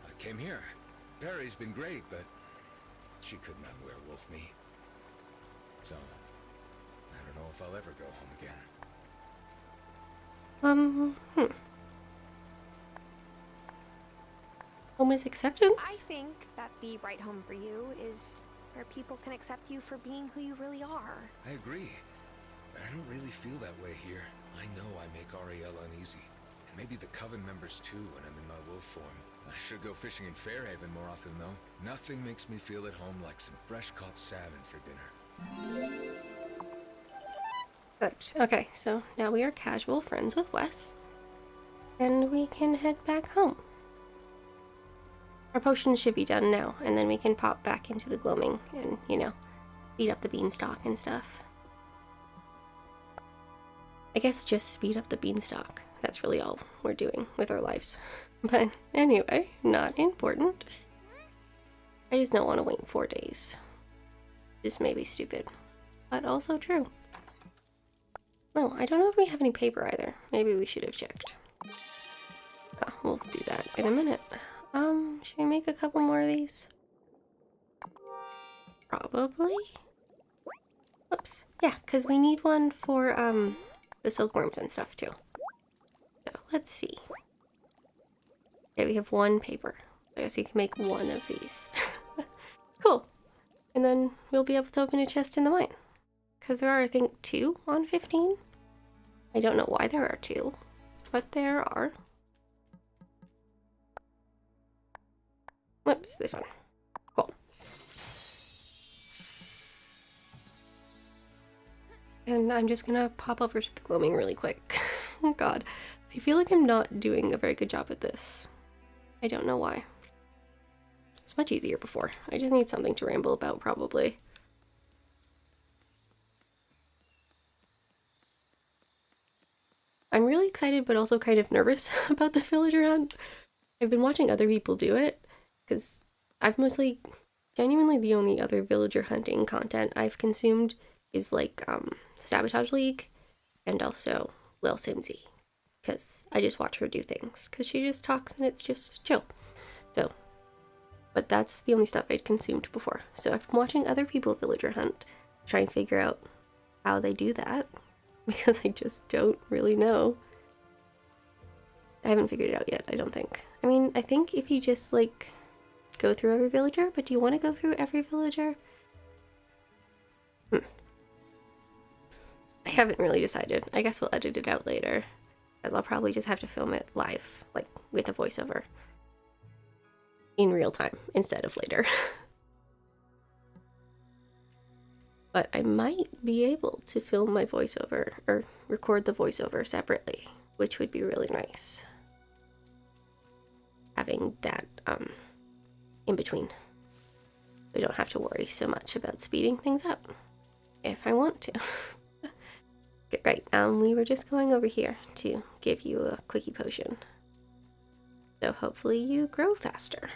I came here. Perry's been great, but she could not werewolf me. So, I don't know if I'll ever go home again. Home is acceptance? I think that the right home for you is where people can accept you for being who you really are. I agree, but I don't really feel that way here. I know I make Ariel uneasy. And maybe the Coven members too when I'm in my wolf form. I should go fishing in Fairhaven more often though. Nothing makes me feel at home like some fresh-caught salmon for dinner. Perfect. Okay, so now we are casual friends with Wes. And we can head back home. Our potions should be done now, and then we can pop back into the gloaming and, you know, speed up the beanstalk and stuff. I guess just speed up the beanstalk. That's really all we're doing with our lives. But anyway, not important. I just don't want to wait 4 days. Just maybe stupid, but also true. No, I don't know if we have any paper either. Maybe we should have checked. Oh, we'll do that in a minute. Should we make a couple more of these? Probably. Oops. Yeah, because we need one for, the silkworms and stuff too. So, let's see. Okay, we have one paper. I guess you can make one of these. Cool. And then we'll be able to open a chest in the mine. Because there are, I think, 2 on 15. I don't know why there are 2, but there are. Whoops, this one. Cool. And I'm just gonna pop over to the gloaming really quick. Oh god. I feel like I'm not doing a very good job at this. I don't know why. It's much easier before. I just need something to ramble about, probably. I'm really excited, but also kind of nervous about the villager hunt. I've been watching other people do it, because I've mostly, genuinely the only other villager hunting content I've consumed is like, Sabotage League, and also Lil Simsy, because I just watch her do things, because she just talks and it's just chill. So, but that's the only stuff I'd consumed before. So I've been watching other people villager hunt, try and figure out how they do that, because I just don't really know. I haven't figured it out yet, I don't think. I mean, I think if you just, like, go through every villager, but do you want to go through every villager? I haven't really decided. I guess we'll edit it out later, because I'll probably just have to film it live, like, with a voiceover. In real time, instead of later. But I might be able to film my voiceover, or record the voiceover separately, which would be really nice. Having that, in between. We don't have to worry so much about speeding things up, if I want to. Right, we were just going over here to give you a quickie potion. So hopefully you grow faster.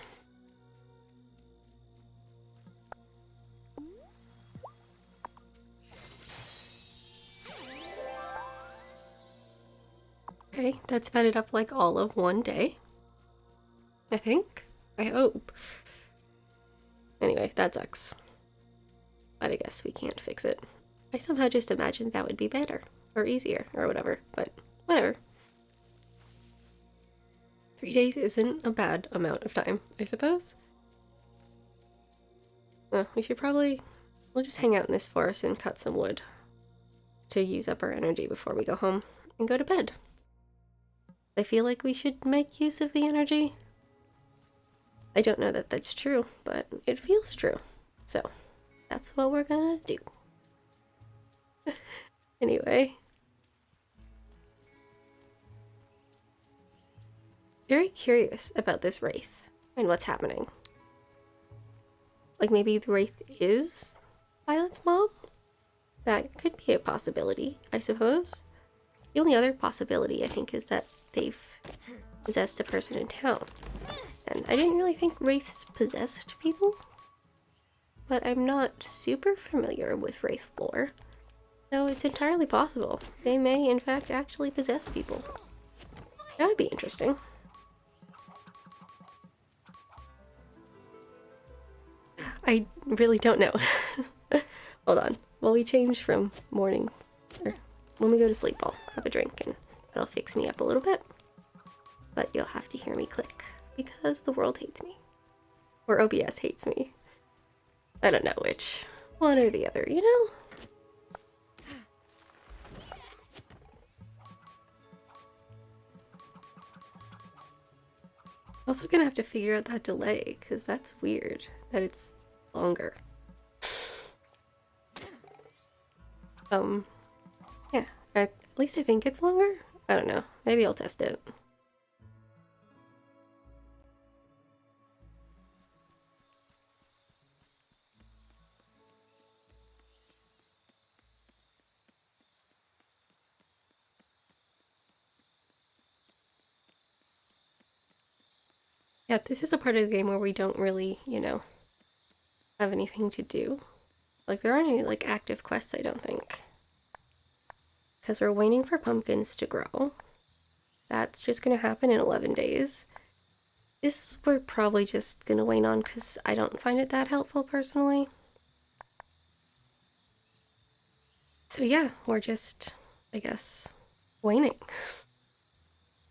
Okay, that's sped it up like all of one day. I think. I hope. Anyway, that sucks. But I guess we can't fix it. I somehow just imagined that would be better. Or easier, or whatever. But whatever. 3 days isn't a bad amount of time, I suppose. We should probably... We'll just hang out in this forest and cut some wood to use up our energy before we go home and go to bed. I feel like we should make use of the energy. I don't know that that's true, but it feels true. So, that's what we're gonna do. Anyway. Very curious about this wraith and what's happening. Like maybe the wraith is Violet's mom? That could be a possibility, I suppose. The only other possibility, I think, is that they've possessed a person in town. And I didn't really think wraiths possessed people. But I'm not super familiar with wraith lore. So it's entirely possible. They may, in fact, actually possess people. That would be interesting. I really don't know. Hold on. While we change from morning, or when we go to sleep, I'll have a drink and that'll fix me up a little bit. But you'll have to hear me click because the world hates me. Or OBS hates me. I don't know which. One or the other, you know? Also gonna have to figure out that delay because that's weird that it's longer. Yeah, at least I think it's longer. I don't know. Maybe I'll test it. Yeah, this is a part of the game where we don't really, you know, have anything to do. Like, there aren't any, like, active quests, I don't think. Because we're waiting for pumpkins to grow. That's just gonna happen in 11 days. This we're probably just gonna wait on because I don't find it that helpful personally. So yeah, we're just, I guess, waiting.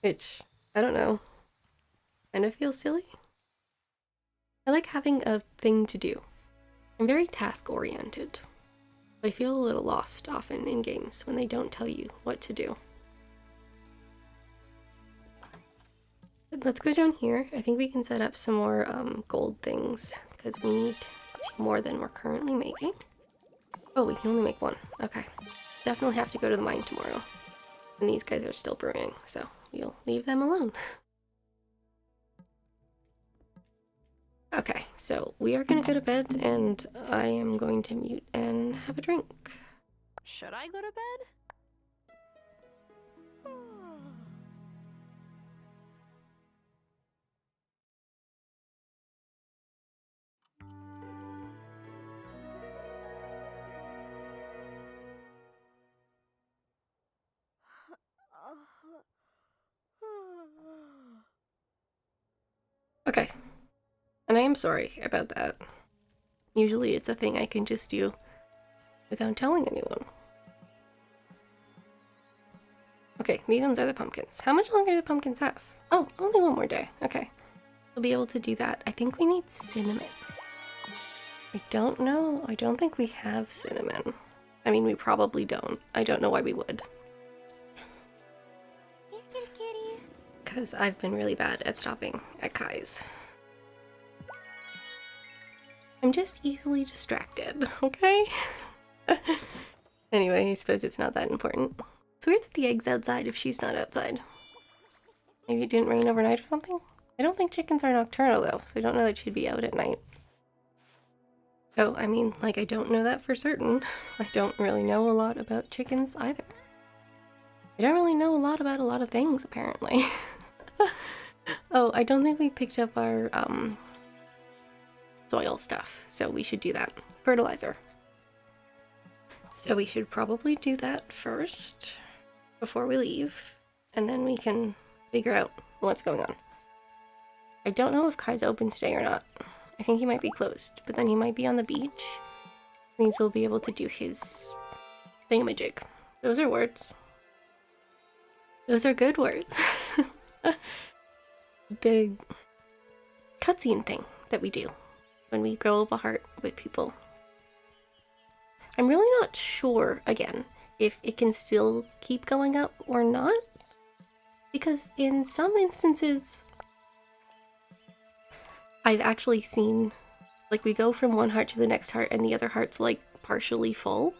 Which, I don't know. Kind of feels silly. I like having a thing to do. I'm very task-oriented. I feel a little lost often in games when they don't tell you what to do. But let's go down here. I think we can set up some more gold things because we need 2 more than we're currently making. Oh, we can only make 1. Okay. Definitely have to go to the mine tomorrow. And these guys are still brewing, so we'll leave them alone. Okay, so we are gonna go to bed and I am going to mute and have a drink. Should I go to bed? Okay. And I am sorry about that. Usually it's a thing I can just do without telling anyone. Okay, these ones are the pumpkins. How much longer do the pumpkins have? Oh, only 1 more day. Okay. We'll be able to do that. I think we need cinnamon. I don't know. I don't think we have cinnamon. I mean, we probably don't. I don't know why we would. Because I've been really bad at stopping at Kai's. I'm just easily distracted, okay? Anyway, I suppose it's not that important. It's weird that the egg's outside if she's not outside. Maybe it didn't rain overnight or something? I don't think chickens are nocturnal though, so I don't know that she'd be out at night. Oh, I mean, like, I don't know that for certain. I don't really know a lot about chickens either. I don't really know a lot about a lot of things, apparently. Oh, I don't think we picked up our, soil stuff, so we should do that. Fertilizer. So we should probably do that first before we leave, and then we can figure out what's going on. I don't know if Kai's open today or not. I think he might be closed, but then he might be on the beach. Means we'll be able to do his thingamajig. Those are words. Those are good words. The cutscene thing that we do when we grow up a heart with people. I'm really not sure, again, if it can still keep going up or not. Because in some instances, I've actually seen, like, we go from one heart to the next heart and the other heart's, like, partially full.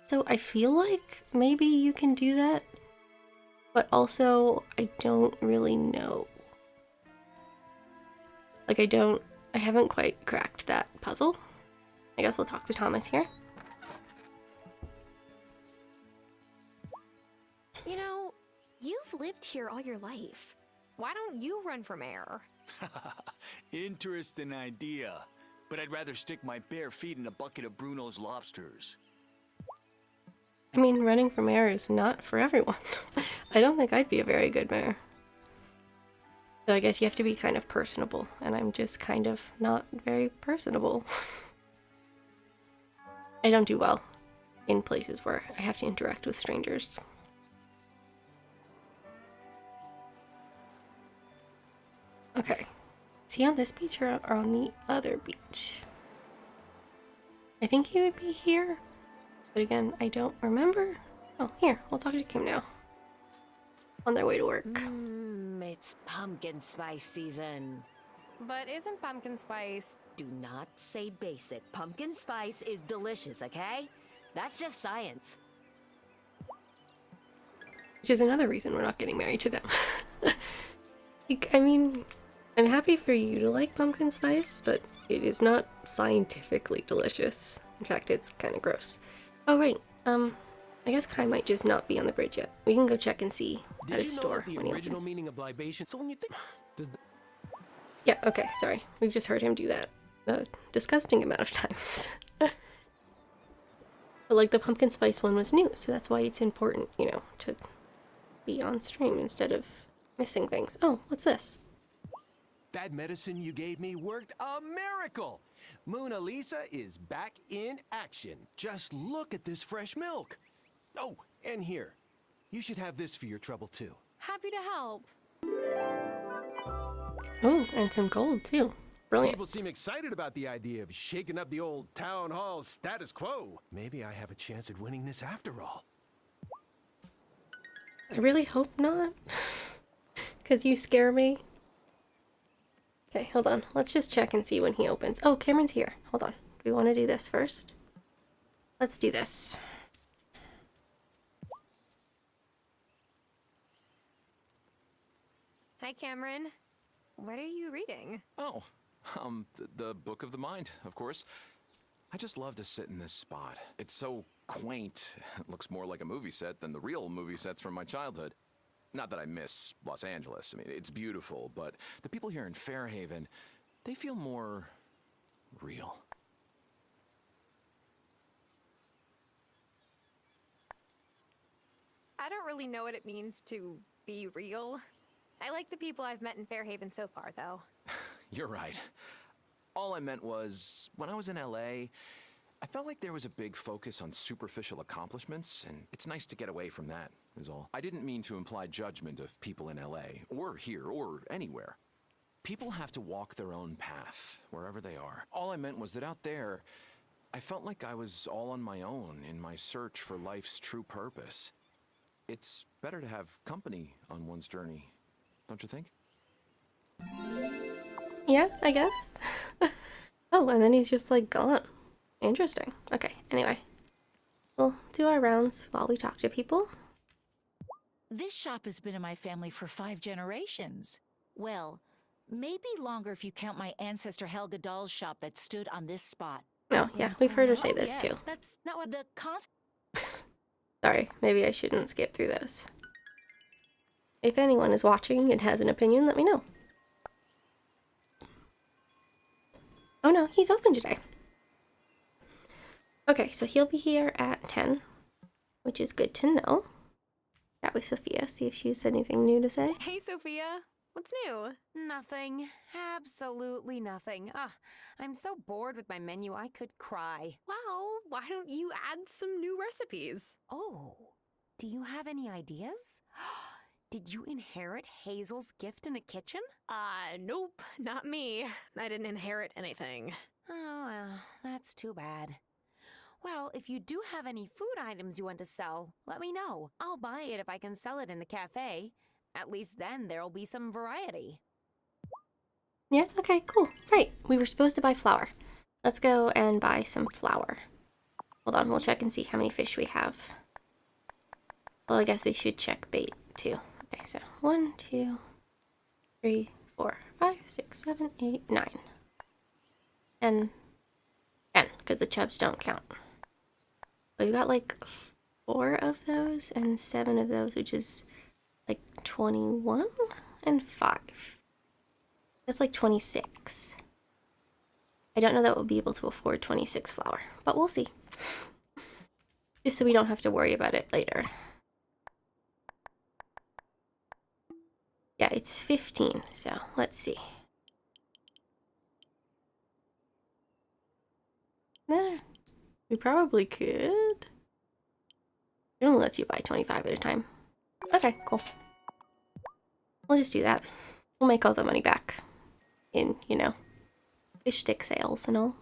So I feel like maybe you can do that, but also I don't really know. Like, I haven't quite cracked that puzzle. I guess we'll talk to Thomas here. You know, you've lived here all your life. Why don't you run for mayor? Interesting idea. But I'd rather stick my bare feet in a bucket of Bruno's lobsters. I mean, running for mayor is not for everyone. I don't think I'd be a very good mayor. So I guess you have to be kind of personable, and I'm just kind of not very personable. I don't do well in places where I have to interact with strangers. Okay. Is he on this beach or on the other beach? I think he would be here. But again, I don't remember. Oh, here. We'll talk to Kim now. On their way to work. It's pumpkin spice season. But isn't pumpkin spice... Do not say basic. Pumpkin spice is delicious, okay? That's just science. Which is another reason we're not getting married to them. I mean, I'm happy for you to like pumpkin spice, but it is not scientifically delicious. In fact, it's kind of gross. Oh, right. I guess Kai might just not be on the bridge yet. We can go check and see at his store when he opens. The original meaning of libation. So when you think, Yeah, okay, sorry. We've just heard him do that a disgusting amount of times. But like the pumpkin spice one was new, so that's why it's important, you know, to be on stream instead of missing things. Oh, what's this? That medicine you gave me worked a miracle! Mona Lisa is back in action. Just look at this fresh milk. Oh, and here. You should have this for your trouble too. Happy to help. Oh, and some gold too. Brilliant. People seem excited about the idea of shaking up the old town hall status quo. Maybe I have a chance at winning this after all. I really hope not. Because you scare me. Okay, hold on. Let's just check and see when he opens. Oh, Cameron's here. Hold on. Do we want to do this first? Let's do this. Hi, Cameron. What are you reading? Oh, the Book of the Mind, of course. I just love to sit in this spot. It's so quaint. It looks more like a movie set than the real movie sets from my childhood. Not that I miss Los Angeles. I mean, it's beautiful, but the people here in Fairhaven, they feel more real. I don't really know what it means to be real. I like the people I've met in Fairhaven so far, though. You're right. All I meant was, when I was in LA, I felt like there was a big focus on superficial accomplishments, and it's nice to get away from that, is all. I didn't mean to imply judgment of people in LA, or here, or anywhere. People have to walk their own path, wherever they are. All I meant was that out there, I felt like I was all on my own in my search for life's true purpose. It's better to have company on one's journey, don't you think? Yeah, I guess. Oh, and then he's just like gone. Interesting. Okay, anyway. We'll do our rounds while we talk to people. This shop has been in my family for 5 generations. Well, maybe longer if you count my ancestor Helga Dahl's shop that stood on this spot. Oh, yeah, we've heard her say this yes, too. That's not what the Sorry, maybe I shouldn't skip through those. if anyone is watching and has an opinion, let me know. Oh no, he's open today. Okay, so he'll be here at 10, which is good to know. Chat with Sophia, see if she has anything new to say. Hey, Sophia. What's new? Nothing. Absolutely nothing. I'm so bored with my menu, I could cry. Well, why don't you add some new recipes? Oh, do you have any ideas? Did you inherit Hazel's gift in the kitchen? Nope, not me. I didn't inherit anything. Oh, well, that's too bad. Well, if you do have any food items you want to sell, let me know. I'll buy it if I can sell it in the cafe. At least then there'll be some variety. Yeah, okay, cool. Right, we were supposed to buy flour. Let's go and buy some flour. Hold on, we'll check and see how many fish we have. Well, I guess we should check bait too. Okay, so 1, 2, 3, 4, 5, 6, 7, 8, 9. And 10, because the chubs don't count. So we got like 4 of those and 7 of those, which is like 21 and 5. That's like 26. I don't know that we'll be able to afford 26 flour, but we'll see. Just so we don't have to worry about it later. Yeah, it's 15, so let's see. We probably could. It only lets you buy 25 at a time. Okay, cool. We'll just do that. We'll make all the money back in, you know, fish stick sales and all.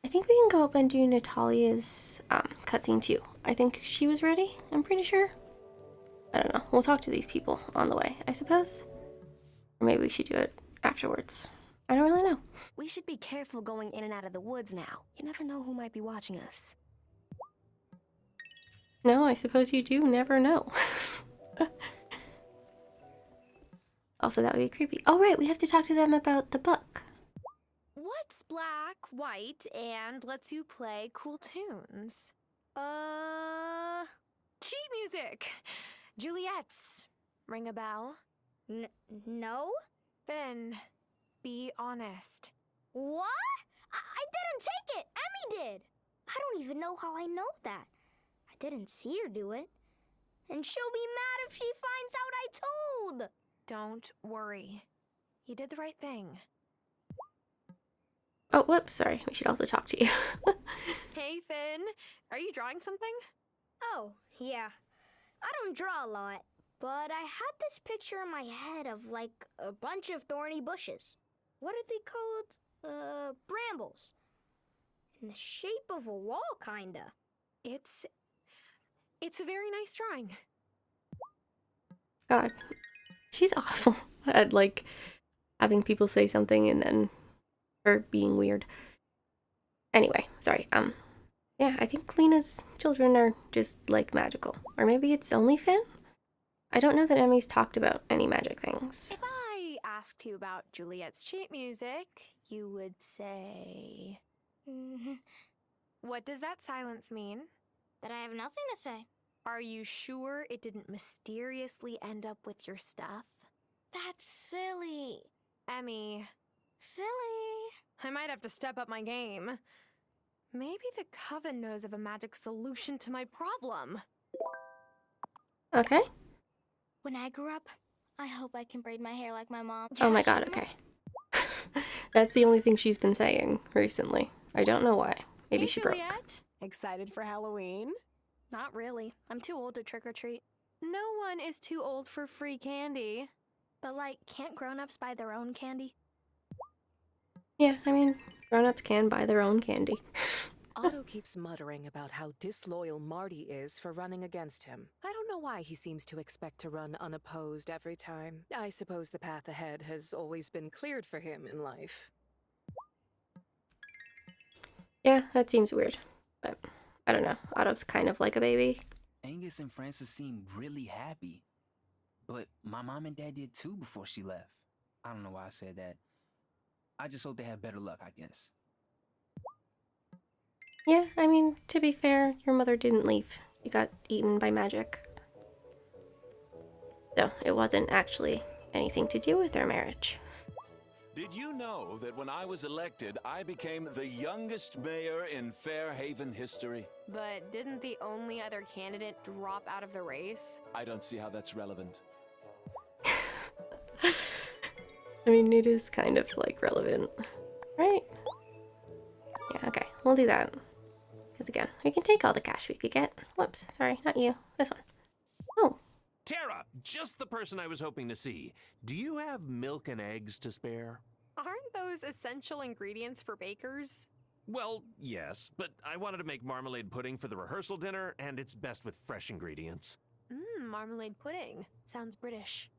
I think we can go up and do Natalia's cutscene too. I think she was ready, I'm pretty sure. I don't know. We'll talk to these people on the way, I suppose. Or maybe we should do it afterwards. I don't really know. We should be careful going in and out of the woods now. You never know who might be watching us. No, I suppose you do never know. Also, that would be creepy. Oh, right, we have to talk to them about the book. What's black, white, and lets you play cool tunes? Cheat music! Juliet's. Ring a bell? No? Then, be honest. What? I didn't take it! Emmy did! I don't even know how I know that. I didn't see her do it. And she'll be mad if she finds out I told! Don't worry. You did the right thing. Oh, whoops, sorry. We should also talk to you. Hey, Finn. Are you drawing something? Oh, yeah. I don't draw a lot, but I had this picture in my head of, like, a bunch of thorny bushes. What are they called? Brambles. In the shape of a wall, kinda. It's a very nice drawing. God, she's awful at, like, having people say something and then her being weird. Anyway, sorry, yeah, I think Lena's children are just, like, magical. Or maybe it's only Finn? I don't know that Emmy's talked about any magic things. If I asked you about Juliet's cheat music, you would say... What does that silence mean? That I have nothing to say. Are you sure it didn't mysteriously end up with your stuff? That's silly. Emmy. Silly. I might have to step up my game. Maybe the Coven knows of a magic solution to my problem. Okay. When I grow up, I hope I can braid my hair like my mom. Oh my god, okay. That's the only thing she's been saying recently. I don't know why. Maybe Hey, she broke. Juliet. Excited for Halloween? Not really. I'm too old to trick or treat. No one is too old for free candy. But, like, can't grown-ups buy their own candy? Yeah, I mean, grown-ups can buy their own candy. Otto keeps muttering about how disloyal Marty is for running against him. I don't know why he seems to expect to run unopposed every time. I suppose the path ahead has always been cleared for him in life. Yeah, that seems weird. But, I don't know. Otto's kind of like a baby. Angus and Francis seem really happy. But my mom and dad did too before she left. I don't know why I said that. I just hope they have better luck, I guess. Yeah, I mean, to be fair, your mother didn't leave. You got eaten by magic. So it wasn't actually anything to do with their marriage. Did you know that when I was elected, I became the youngest mayor in Fairhaven history? But didn't the only other candidate drop out of the race? I don't see how that's relevant. I mean, it is kind of like relevant, right? Yeah, okay, we'll do that. Because again, we can take all the cash we could get. Whoops, sorry, not you. This one. Oh. Tara, just the person I was hoping to see. Do you have milk and eggs to spare? Aren't those essential ingredients for bakers? Well, yes, but I wanted to make marmalade pudding for the rehearsal dinner, and it's best with fresh ingredients. Marmalade pudding. Sounds British.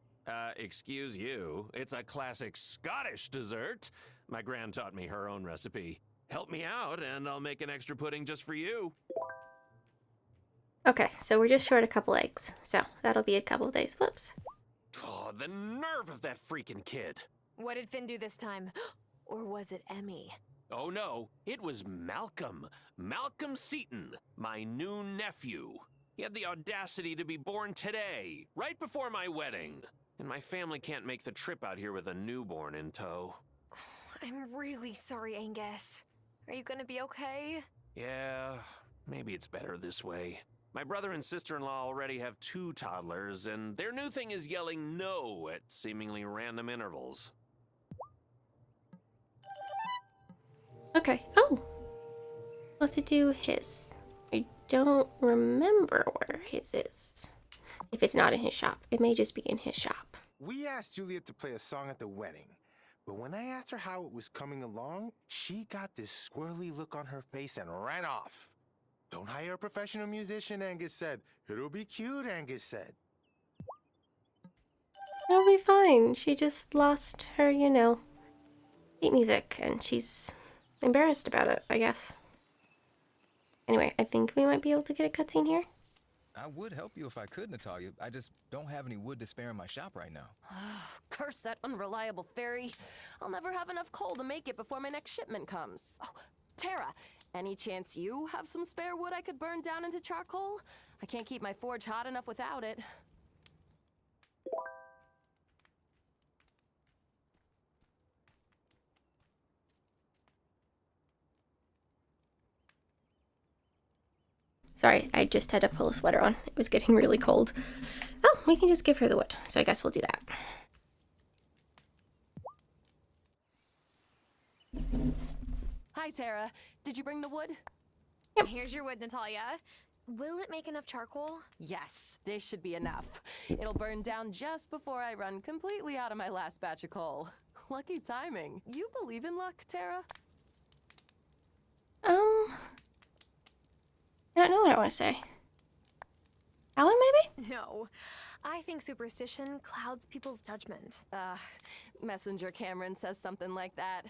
Excuse you. It's a classic Scottish dessert. My gran taught me her own recipe. Help me out, and I'll make an extra pudding just for you. Okay, so we're just short a couple eggs. So that'll be a couple days. Whoops. Oh, the nerve of that freaking kid. What did Finn do this time? Or was it Emmy? Oh no, it was Malcolm. Malcolm Seaton, my new nephew. He had the audacity to be born today, right before my wedding. And my family can't make the trip out here with a newborn in tow. I'm really sorry, Angus. Are you gonna be okay? Yeah, maybe it's better this way. My brother and sister-in-law already have 2 toddlers, and their new thing is yelling no at seemingly random intervals. Okay. Oh! We'll have to do his. I don't remember where his is. If it's not in his shop, it may just be in his shop. We asked Juliet to play a song at the wedding, but when I asked her how it was coming along, she got this squirrely look on her face and ran off. Don't hire a professional musician, Angus said. It'll be cute, Angus said. It'll be fine. She just lost her, you know, sheet music, and she's embarrassed about it, I guess. Anyway, I think we might be able to get a cutscene here. I would help you if I could, Natalia. I just don't have any wood to spare in my shop right now. Curse that unreliable fairy. I'll never have enough coal to make it before my next shipment comes. Oh, Tara, any chance you have some spare wood I could burn down into charcoal? I can't keep my forge hot enough without it. Sorry, I just had to pull a sweater on. It was getting really cold. Oh, we can just give her the wood. So I guess we'll do that. Hi, Tara. Did you bring the wood? Yep. Here's your wood, Natalia. Will it make enough charcoal? Yes, this should be enough. It'll burn down just before I run completely out of my last batch of coal. Lucky timing. You believe in luck, Tara? I don't know what I want to say. Alan, maybe? No. I think superstition clouds people's judgment. Messenger Cameron says something like that.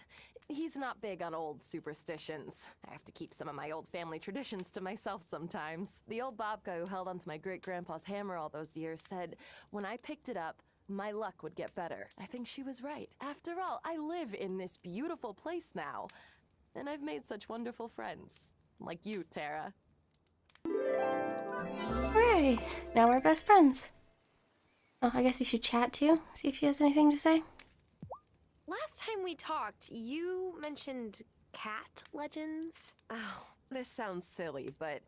He's not big on old superstitions. I have to keep some of my old family traditions to myself sometimes. The old babka who held onto my great-grandpa's hammer all those years said, when I picked it up, my luck would get better. I think she was right. After all, I live in this beautiful place now. And I've made such wonderful friends. Like you, Tara. Hooray! Now we're best friends. Oh, I guess we should chat too. See if she has anything to say. Last time we talked, you mentioned cat legends? Oh, this sounds silly, but...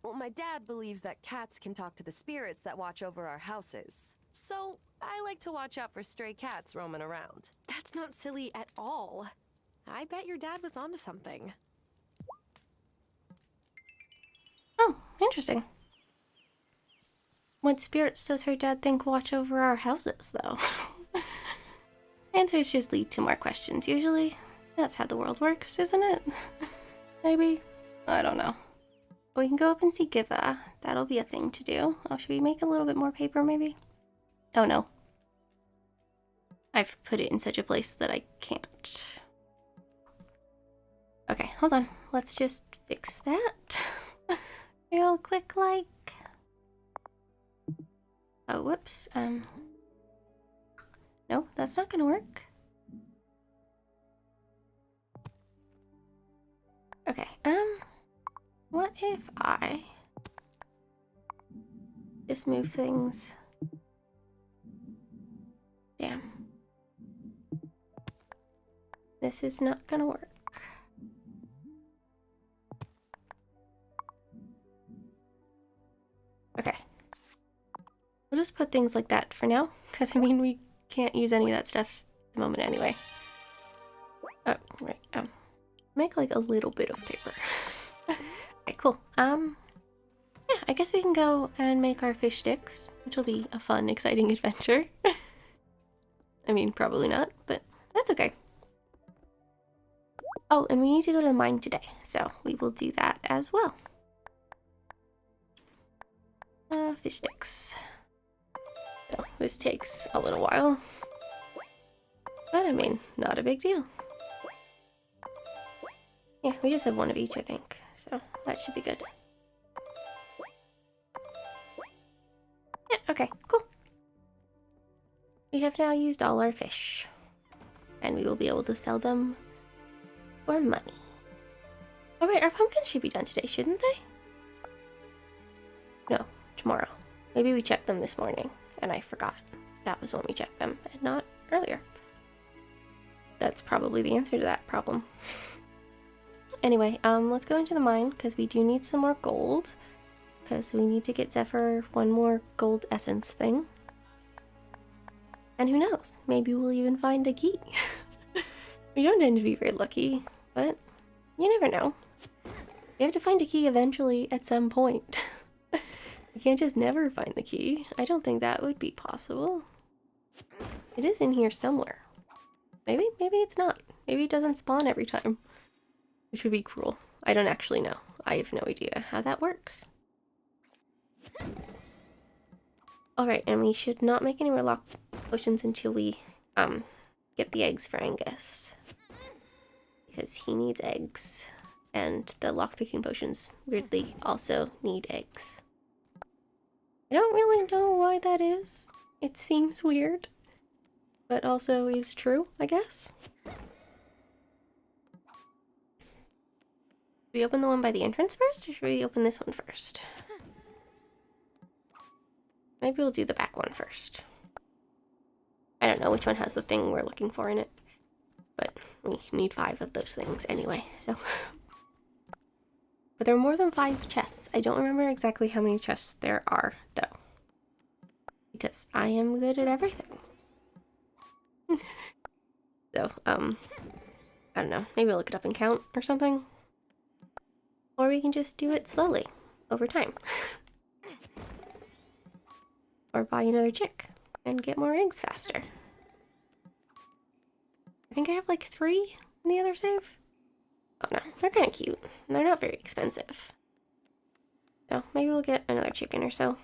well, my dad believes that cats can talk to the spirits that watch over our houses. So, I like to watch out for stray cats roaming around. That's not silly at all. I bet your dad was onto something. Oh, interesting. What spirits does her dad think watch over our houses, though? Answers just lead to more questions, usually. That's how the world works, isn't it? Maybe? I don't know. We can go up and see Giva. That'll be a thing to do. Oh, should we make a little bit more paper, maybe? Oh, no. I've put it in such a place that I can't. Okay, hold on. Let's just fix that. Real quick, like... oh, whoops. No, that's not gonna work. Okay, what if I just move things Damn. This is not gonna work. Okay. We'll just put things like that for now, because I mean, we can't use any of that stuff at the moment anyway. Oh, right. Make like a little bit of paper. Okay, cool. Yeah, I guess we can go and make our fish sticks, which will be a fun, exciting adventure. I mean, probably not, but that's okay. Oh, and we need to go to the mine today, so we will do that as well. Fish sticks. So this takes a little while, but I mean, not a big deal. Yeah, we just have one of each, I think, so that should be good. Yeah, okay, cool. We have now used all our fish, and we will be able to sell them for money. Oh wait, our pumpkins should be done today, shouldn't they? No, tomorrow. Maybe we checked them this morning, and I forgot. That was when we checked them, and not earlier. That's probably the answer to that problem. Anyway, let's go into the mine, because we do need some more gold. Because we need to get Zephyr one more gold essence thing. And who knows, maybe we'll even find a key. We don't tend to be very lucky, but you never know. You have to find a key eventually at some point. You can't just never find the key. I don't think that would be possible. It is in here somewhere. Maybe it's not. Maybe it doesn't spawn every time. Which would be cruel. I don't actually know. I have no idea how that works. Alright, and we should not make any more lock potions until we get the eggs for Angus. Because he needs eggs. And the lockpicking potions, weirdly, also need eggs. I don't really know why that is. It seems weird. But also is true, I guess. Should we open the one by the entrance first, or should we open this one first? Maybe we'll do the back one first. I don't know which one has the thing we're looking for in it. But we need 5 of those things anyway, so... But there are more than 5 chests. I don't remember exactly how many chests there are, though. Because I am good at everything. So, I don't know. Maybe I'll look it up and count or something. Or we can just do it slowly, over time. Or buy another chick and get more eggs faster. I think I have like 3 in the other save. Oh no, they're kind of cute. And they're not very expensive. So maybe we'll get another chicken or so.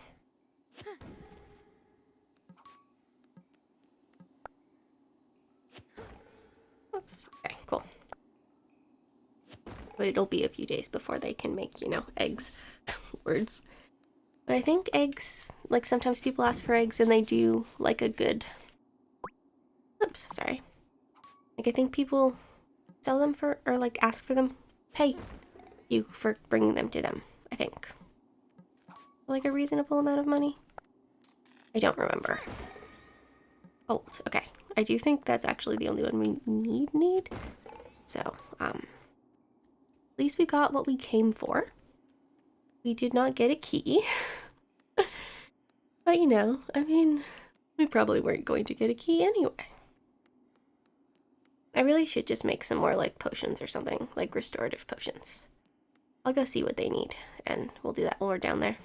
Oops. Okay, cool. But it'll be a few days before they can make, you know, eggs. Words. But I think eggs, like sometimes people ask for eggs and they do like a good... Oops, sorry. Like I think people sell them for, or like ask for them, pay you for bringing them to them, I think. Like a reasonable amount of money? I don't remember. Oh, okay. I do think that's actually the only one we need. So, at least we got what we came for. We did not get a key. But you know, I mean, we probably weren't going to get a key anyway. I really should just make some more like potions or something, like restorative potions. I'll go see what they need, and we'll do that when we're down there.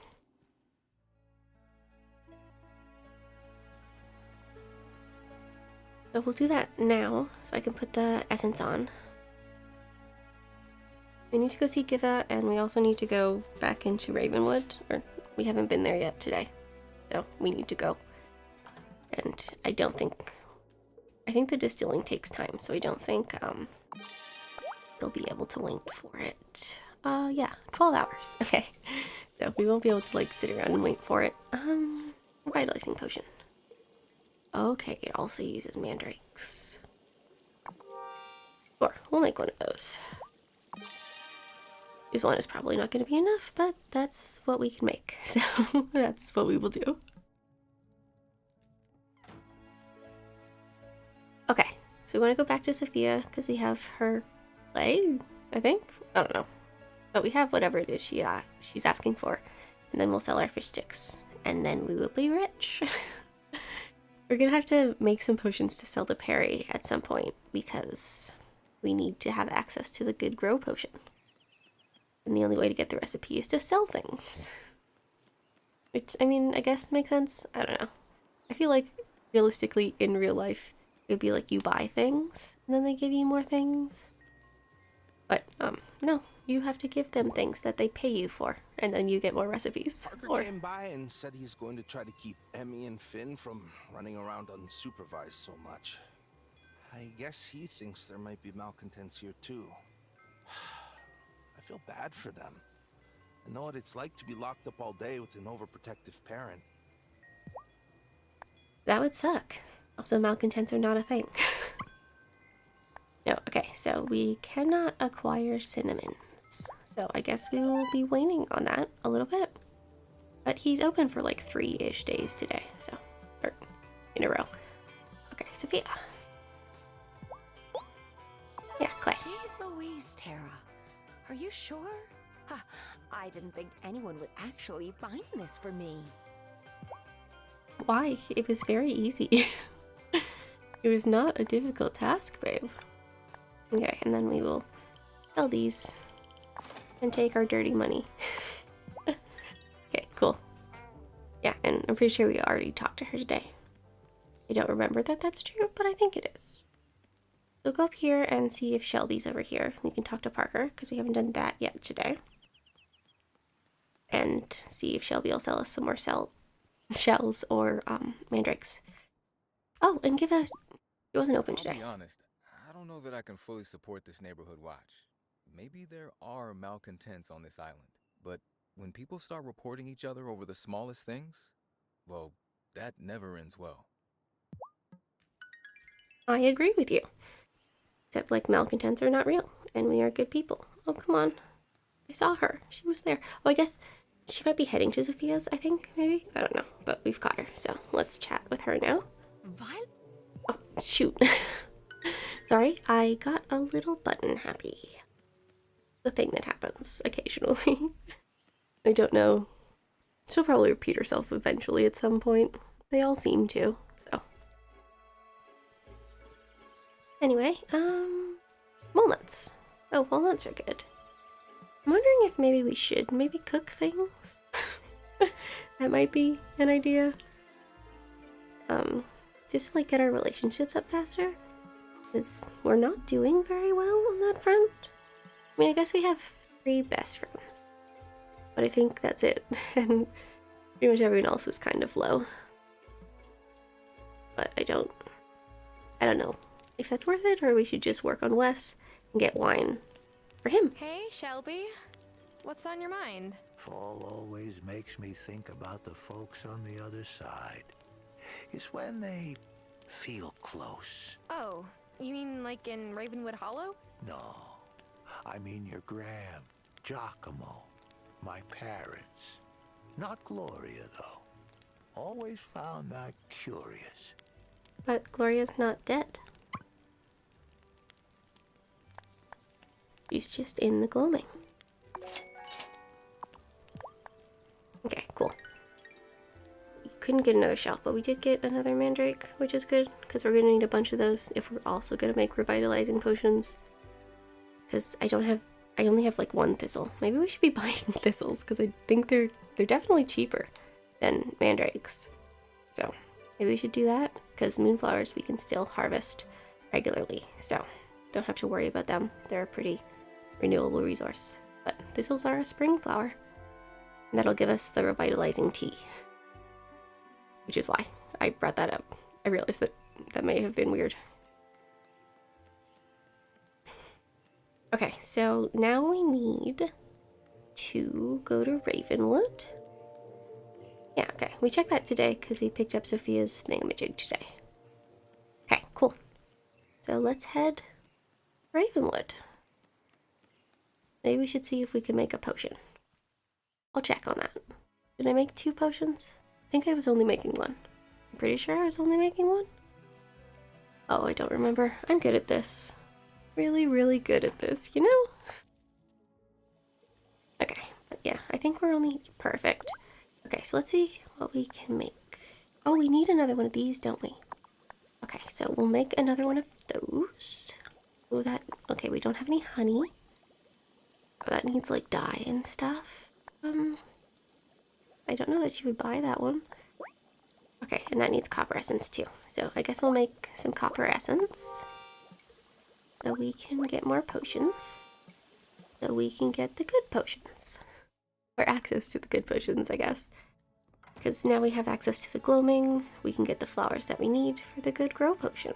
So we'll do that now, so I can put the essence on. We need to go see Giva, and we also need to go back into Ravenwood, or we haven't been there yet today. So we need to go. And I think the distilling takes time, so I don't think they'll be able to wait for it. Yeah, 12 hours. Okay. So we won't be able to like sit around and wait for it. Revitalizing potion. Okay, it also uses mandrakes. Sure, we'll make one of those. This one is probably not going to be enough, but that's what we can make. So that's what we will do. we want to go back to Sophia because we have her play, I think. I don't know. But we have whatever it is she's asking for. And then we'll sell our fish sticks. And then we will be rich. We're going to have to make some potions to sell to Perry at some point because we need to have access to the good grow potion. And the only way to get the recipe is to sell things. Which, I mean, I guess makes sense. I don't know. I feel like realistically in real life, it would be like you buy things and then they give you more things. But, no. You have to give them things that they pay you for, and then you get more recipes. Parker came by and said he's going to try to keep Emmy and Finn from running around unsupervised so much. I guess he thinks there might be malcontents here too. I feel bad for them. I know what it's like to be locked up all day with an overprotective parent. That would suck. Also, malcontents are not a thing. No, okay, so we cannot acquire cinnamon. So I guess we will be waiting on that a little bit. But he's open for like 3-ish days today, so, or in a row. Okay, Sophia. Yeah, Clay. Jeez Louise, Tara. Are you sure? Huh, I didn't think anyone would actually find this for me. Why? It was very easy. It was not a difficult task, babe. Okay, and then we will sell these and take our dirty money. Okay, cool. Yeah, and I'm pretty sure we already talked to her today. I don't remember that that's true, but I think it is. So go up here and see if Shelby's over here. We can talk to Parker, because we haven't done that yet today. And see if Shelby will sell us some more shells or mandrakes. Oh, and give a... It wasn't open today. I'll be honest, I don't know that I can fully support this neighborhood watch. Maybe there are malcontents on this island, but when people start reporting each other over the smallest things, well, that never ends well. I agree with you. Except, like, malcontents are not real, and we are good people. Oh, come on. I saw her. She was there. Oh, I guess she might be heading to Sophia's, I think, maybe? I don't know, but we've caught her, so let's chat with her now. Oh, shoot. Sorry, I got a little button happy. The thing that happens occasionally. I don't know. She'll probably repeat herself eventually at some point. They all seem to, so. Anyway, walnuts. Oh, walnuts are good. I'm wondering if maybe we should maybe cook things. That might be an idea. Just like get our relationships up faster. Because we're not doing very well on that front. I mean, I guess we have 3 best friends. But I think that's it. And pretty much everyone else is kind of low. But I don't know if that's worth it or we should just work on Wes and get wine for him. Hey, Shelby. What's on your mind? Fall always makes me think about the folks on the other side. It's when they feel close. Oh, you mean like in Ravenwood Hollow? No, I mean your Graham, Giacomo, my parents. Not Gloria, though. Always found that curious. But Gloria's not dead. She's just in the gloaming. Okay, cool. We couldn't get another shell, but we did get another mandrake, which is good, because we're going to need a bunch of those if we're also going to make revitalizing potions. Because I only have like 1 thistle. Maybe we should be buying thistles, because I think they're definitely cheaper than mandrakes. So maybe we should do that, because moonflowers we can still harvest regularly, so don't have to worry about them. They're a pretty renewable resource. But thistles are a spring flower, and that'll give us the revitalizing tea. Which is why I brought that up. I realized that may have been weird. Okay, so now we need to go to Ravenwood. Yeah, okay. We checked that today because we picked up Sophia's thingamajig today. Okay, cool. So let's head Ravenwood. Maybe we should see if we can make a potion. I'll check on that. Did I make 2 potions? I think I was only making 1. I'm pretty sure I was only making 1. Oh, I don't remember. I'm good at this. Really, really good at this, you know? Okay, but yeah, I think we're only perfect. Okay, so let's see what we can make. Oh, we need another one of these, don't we? Okay, so we'll make another one of those. Oh, that, okay, we don't have any honey. Oh, that needs like dye and stuff. I don't know that you would buy that one. Okay, and that needs copper essence too. So I guess we'll make some copper essence. So we can get more potions. So we can get the good potions. Or access to the good potions, I guess. Because now we have access to the gloaming, we can get the flowers that we need for the good grow potion.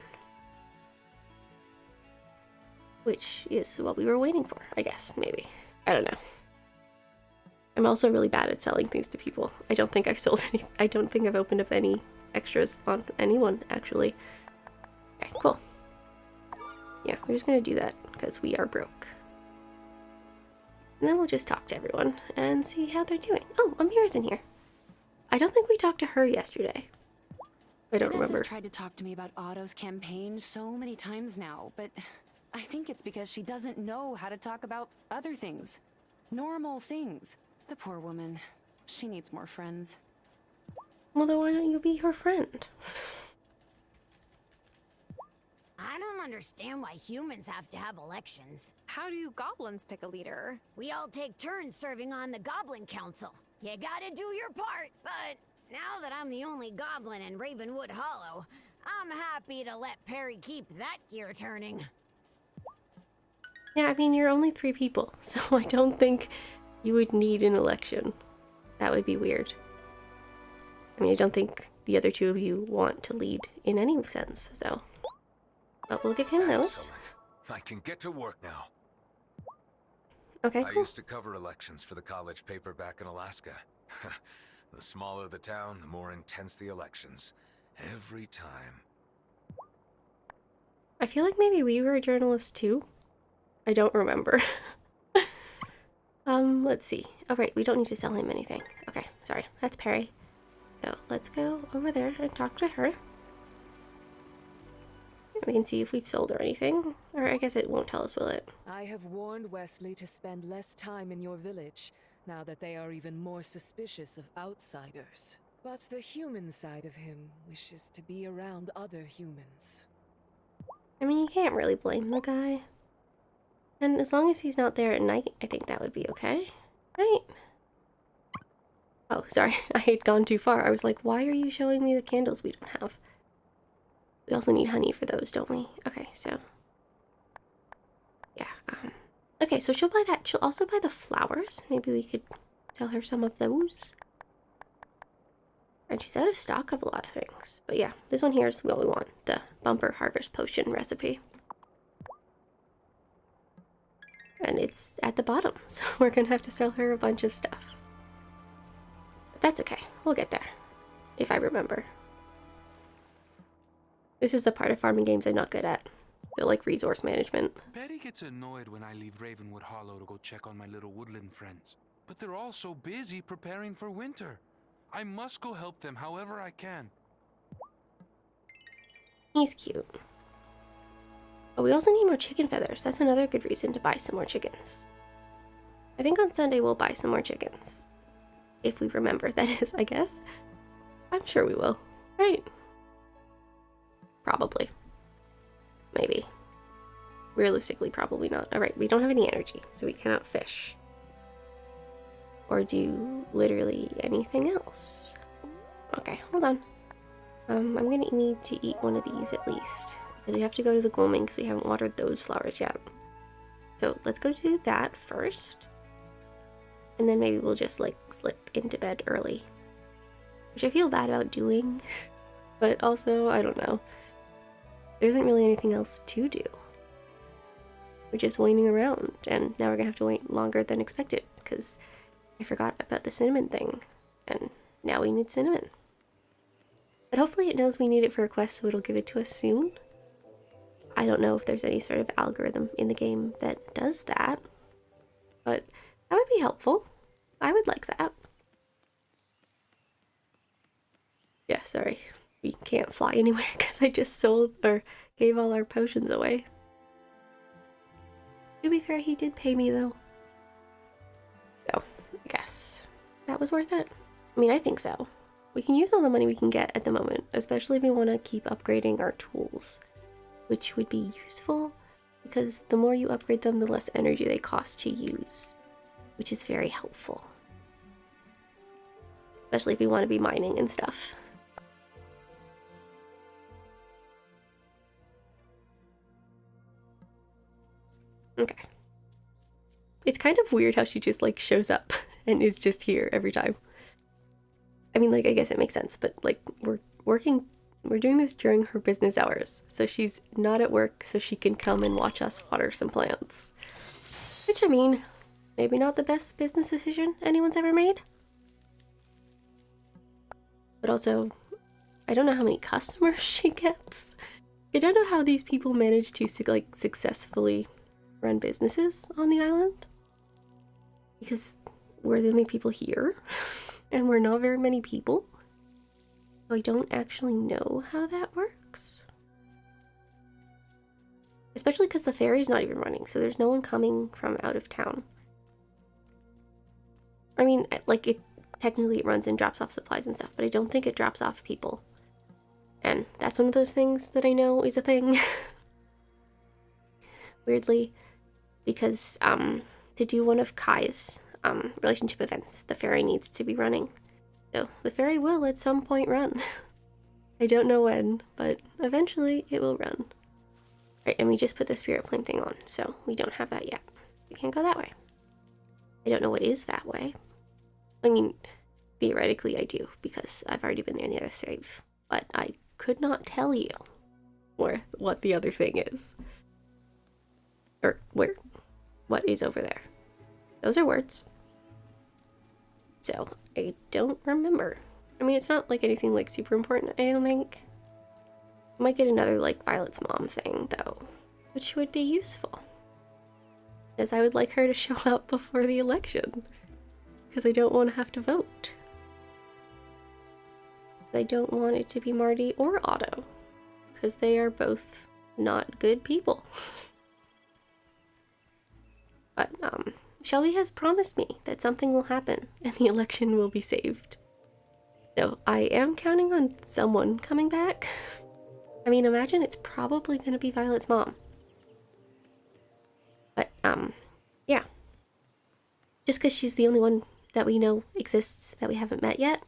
Which is what we were waiting for, I guess, maybe. I don't know. I'm also really bad at selling things to people. I don't think I've sold any. I don't think I've opened up any extras on anyone, actually. Okay, cool. Yeah, we're just gonna do that because we are broke. And then we'll just talk to everyone and see how they're doing. Oh, Amira's in here. I don't think we talked to her yesterday. I don't remember. Vanessa's tried to talk to me about Otto's campaign so many times now, but I think it's because she doesn't know how to talk about other things. Normal things. The poor woman. She needs more friends. Well, then why don't you be her friend? I don't understand why humans have to have elections. How do goblins pick a leader? We all take turns serving on the Goblin Council. You gotta do your part. But now that I'm the only goblin in Ravenwood Hollow, I'm happy to let Perry keep that gear turning. Yeah, I mean, you're only 3 people, so I don't think you would need an election. That would be weird. I mean, I don't think the other 2 of you want to lead in any sense, so. But we'll give him those. I can get to work now. Okay, I cool. used to cover elections for the college paper back in Alaska. The smaller the town, the more intense the elections. Every time. I feel like maybe we were journalists too. I don't remember. Let's see. Oh, right, we don't need to sell him anything. Okay, sorry, that's Perry. So let's go over there and talk to her. We can see if we've sold her anything. Or I guess it won't tell us, will it? I have warned Wesley to spend less time in your village, now that they are even more suspicious of outsiders. But the human side of him wishes to be around other humans. I mean, you can't really blame the guy. And as long as he's not there at night, I think that would be okay. Right? Oh, sorry. I had gone too far. I was like, why are you showing me the candles we don't have? We also need honey for those, don't we? Okay, so. Yeah, okay, so she'll buy that. She'll also buy the flowers. Maybe we could sell her some of those. And she's out of stock of a lot of things. But yeah, this one here is what we want. The bumper harvest potion recipe. And it's at the bottom, so we're gonna have to sell her a bunch of stuff. But that's okay. We'll get there. If I remember. This is the part of farming games I'm not good at. The, like, resource management. Betty gets annoyed when I leave Ravenwood Hollow to go check on my little woodland friends. But they're all so busy preparing for winter. I must go help them however I can. He's cute. Oh, we also need more chicken feathers. That's another good reason to buy some more chickens. I think on Sunday we'll buy some more chickens. If we remember, that is, I guess. I'm sure we will. Right? Probably. Maybe. Realistically, probably not. Alright, we don't have any energy, so we cannot fish. Or do literally anything else. Okay, hold on. I'm gonna need to eat one of these at least. Because we have to go to the gloaming because we haven't watered those flowers yet. So let's go do that first. And then maybe we'll just like slip into bed early. Which I feel bad about doing. But also, I don't know. There isn't really anything else to do. We're just waiting around. And now we're gonna have to wait longer than expected. Because I forgot about the cinnamon thing. And now we need cinnamon. But hopefully it knows we need it for a quest, so it'll give it to us soon. I don't know if there's any sort of algorithm in the game that does that. But that would be helpful. I would like that. Yeah, sorry. we can't fly anywhere because I just sold or gave all our potions away. To be fair, he did pay me though. So, I guess that was worth it. I mean, I think so. We can use all the money we can get at the moment, especially if we want to keep upgrading our tools, which would be useful because the more you upgrade them, the less energy they cost to use, which is very helpful. Especially if we want to be mining and stuff. Okay. It's kind of weird how she just like shows up and is just here every time. I mean, like, I guess it makes sense, but like we're doing this during her business hours. So she's not at work, so she can come and watch us water some plants. Which, I mean, maybe not the best business decision anyone's ever made. But also, I don't know how many customers she gets. I don't know how these people manage to like successfully run businesses on the island. Because we're the only people here. And we're not very many people. So I don't actually know how that works. Especially because the ferry's not even running, so there's no one coming from out of town. I mean, like, technically it runs and drops off supplies and stuff, but I don't think it drops off people. And that's one of those things that I know is a thing. Weirdly, because to do one of Kai's relationship events, the ferry needs to be running. So the ferry will at some point run. I don't know when, but eventually it will run. Right, and we just put the spirit flame thing on, so we don't have that yet. We can't go that way. I don't know what is that way. I mean, theoretically I do, because I've already been there in the other save. But I could not tell you what the other thing is. Or what is over there. Those are words. So, I don't remember. I mean, it's not like anything like super important, I don't think. Might get another like Violet's mom thing though, which would be useful. Because I would like her to show up before the election. Because I don't want to have to vote. I don't want it to be Marty or Otto. Because they are both not good people. But, Shelby has promised me that something will happen and the election will be saved. So I am counting on someone coming back. I mean, imagine it's probably going to be Violet's mom. But, yeah. Just because she's the only one that we know exists that we haven't met yet.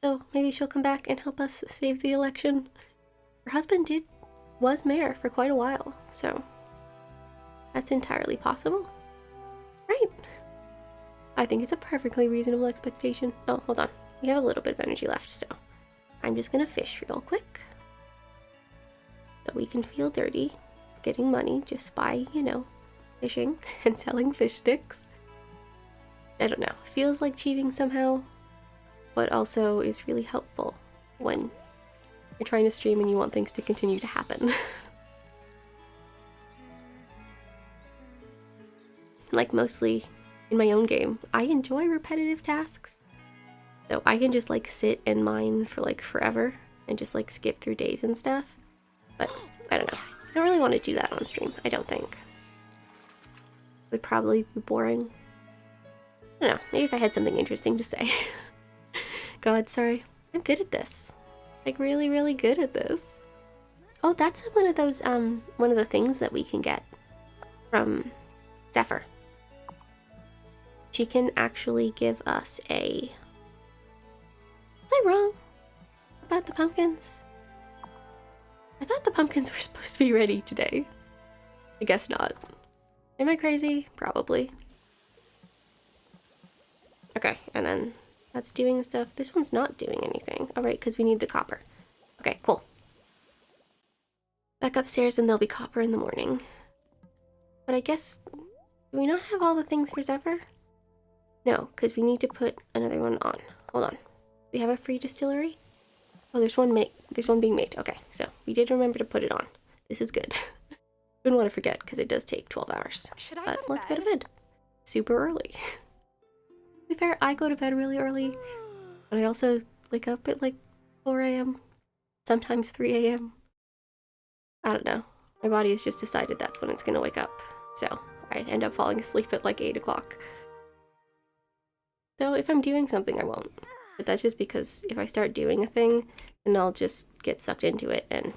So maybe she'll come back and help us save the election. Her husband was mayor for quite a while, so that's entirely possible. Right. I think it's a perfectly reasonable expectation. Oh, hold on. We have a little bit of energy left, so I'm just gonna fish real quick. So we can feel dirty getting money just by, you know, fishing and selling fish sticks. I don't know. Feels like cheating somehow, but also is really helpful when you're trying to stream and you want things to continue to happen. Like mostly in my own game, I enjoy repetitive tasks. So I can just like sit and mine for like forever and just like skip through days and stuff. But I don't know. I don't really want to do that on stream, I don't think. It would probably be boring. I don't know, maybe if I had something interesting to say. God, sorry. I'm good at this. Like really, really good at this. Oh, that's one of those, one of the things that we can get from Zephyr. She can actually give us a... Was I wrong about the pumpkins? I thought the pumpkins were supposed to be ready today. I guess not. Am I crazy? Probably. Okay, and then that's doing stuff. This one's not doing anything. All right, because we need the copper. Okay, cool. Back upstairs and there'll be copper in the morning. But I guess, do we not have all the things for Zephyr? No, because we need to put another one on. Hold on. Do we have a free distillery? Oh, there's one being made. Okay, so we did remember to put it on. This is good. Wouldn't want to forget because it does take 12 hours. But let's go to bed. Super early. To be fair, I go to bed really early, but I also wake up at like 4 a.m. sometimes 3 a.m. I don't know. My body has just decided that's when it's gonna wake up. So I end up falling asleep at like 8 o'clock. Though if I'm doing something, I won't. But that's just because if I start doing a thing, then I'll just get sucked into it and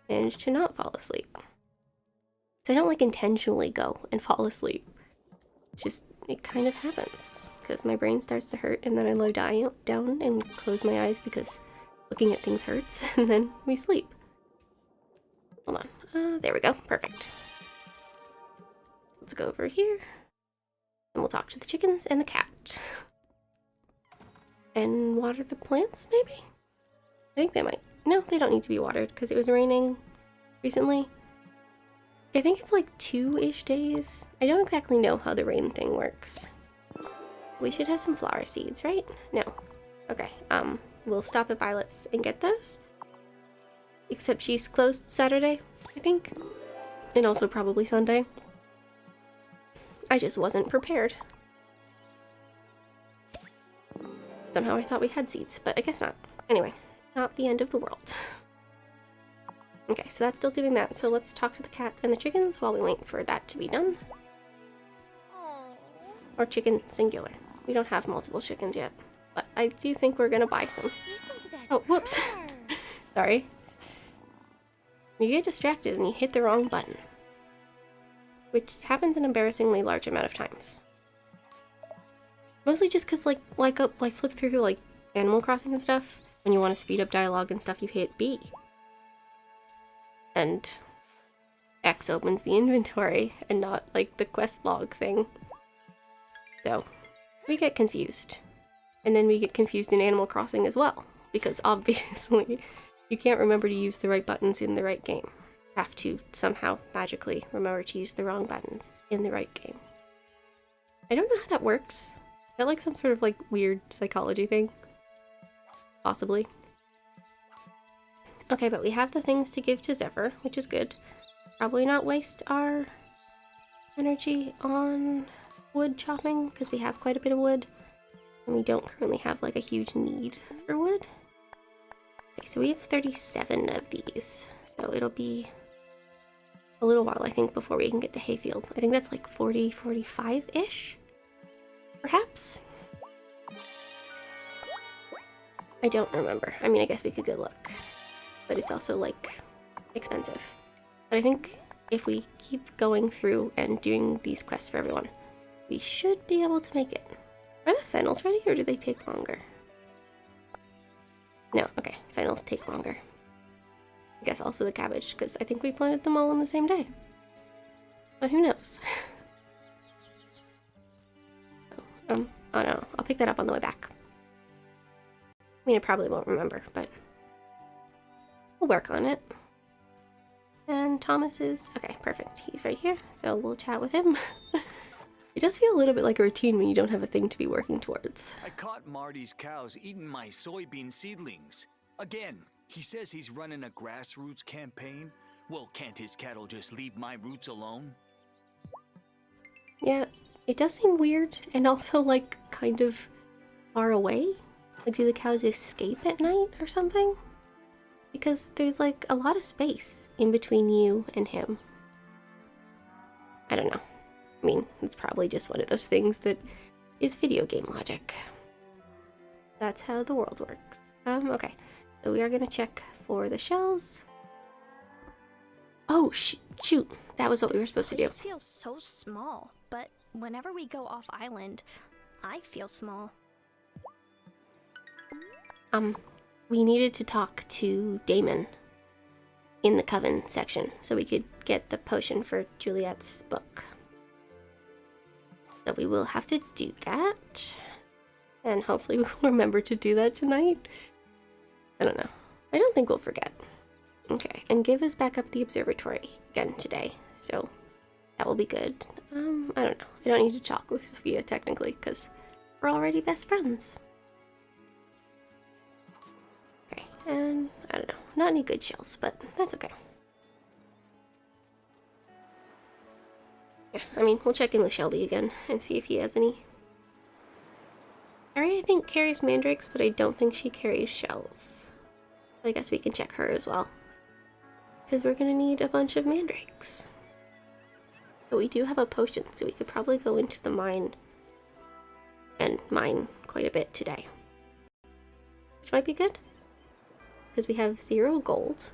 manage to not fall asleep. So I don't like intentionally go and fall asleep. It's just, it kind of happens. Because my brain starts to hurt and then I lie down and close my eyes because looking at things hurts and then we sleep. Hold on. There we go. Perfect. Let's go over here. And we'll talk to the chickens and the cat. And water the plants, maybe? I think they might. No, they don't need to be watered because it was raining recently. I think it's like 2-ish days. I don't exactly know how the rain thing works. We should have some flower seeds, right? No. Okay, we'll stop at Violet's and get those. Except she's closed Saturday, I think. And also probably Sunday. I just wasn't prepared. Somehow I thought we had seeds, but I guess not. Anyway, not the end of the world. Okay, so that's still doing that. So let's talk to the cat and the chickens while we wait for that to be done. Or chicken singular. We don't have multiple chickens yet, but I do think we're gonna buy some. Oh, whoops. Sorry. You get distracted and you hit the wrong button. Which happens an embarrassingly large amount of times. Mostly just because, like flip through, like, Animal Crossing and stuff, when you want to speed up dialogue and stuff, you hit B. And X opens the inventory, and not, like, the quest log thing. So, we get confused. And then we get confused in Animal Crossing as well, because obviously, you can't remember to use the right buttons in the right game. Have to somehow magically remember to use the wrong buttons in the right game. I don't know how that works. Is that like some sort of like weird psychology thing? Possibly. Okay, but we have the things to give to Zephyr, which is good. Probably not waste our energy on wood chopping, because we have quite a bit of wood. And we don't currently have like a huge need for wood. Okay, so we have 37 of these. So it'll be a little while, I think, before we can get to hayfield. I think that's like 40, 45-ish? Perhaps? I don't remember. I mean, I guess we could go look. But it's also, like, expensive. But I think if we keep going through and doing these quests for everyone, we should be able to make it. Are the fennels ready, or do they take longer? No, okay. Fennels take longer. I guess also the cabbage, because I think we planted them all on the same day. But who knows? Oh no, I'll pick that up on the way back. I mean, I probably won't remember, but we'll work on it. And Thomas is... okay, perfect. He's right here, so we'll chat with him. It does feel a little bit like a routine when you don't have a thing to be working towards. I caught Marty's cows eating my soybean seedlings. Again, he says he's running a grassroots campaign. Well, can't his cattle just leave my roots alone? Yeah, it does seem weird, and also, like, kind of far away. Like, do the cows escape at night or something? Because there's, like, a lot of space in between you and him. I don't know. I mean, it's probably just one of those things that is video game logic. That's how the world works. Okay. So we are gonna check for the shells. Oh, shoot. That was what we were supposed to do. This feels so small, but whenever we go off island, I feel small. We needed to talk to Damon in the Coven section so we could get the potion for Juliet's book. So we will have to do that. And hopefully we'll remember to do that tonight. I don't know. I don't think we'll forget. Okay, and give us back up the observatory again today. So that will be good. I don't know. I don't need to talk with Sophia technically because we're already best friends. Okay, and I don't know. Not any good shells, but that's okay. Yeah, I mean, we'll check in with Shelby again and see if he has any. Ari, I think, carries mandrakes, but I don't think she carries shells. I guess we can check her as well. Because we're gonna need a bunch of mandrakes. But we do have a potion, so we could probably go into the mine and mine quite a bit today. Which might be good. Because we have 0 gold.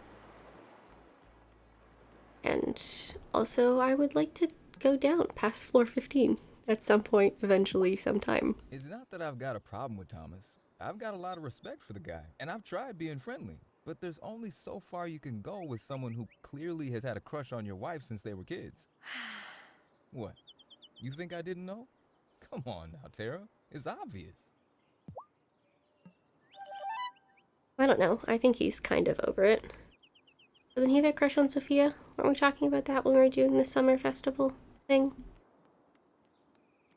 And also I would like to go down past floor 15 at some point, eventually, sometime. It's not that I've got a problem with Thomas. I've got a lot of respect for the guy, and I've tried being friendly. But there's only so far you can go with someone who clearly has had a crush on your wife since they were kids. What? You think I didn't know? Come on now, Tara. It's obvious. I don't know. I think he's kind of over it. Doesn't he have a crush on Sophia? Weren't we talking about that when we were doing the summer festival thing?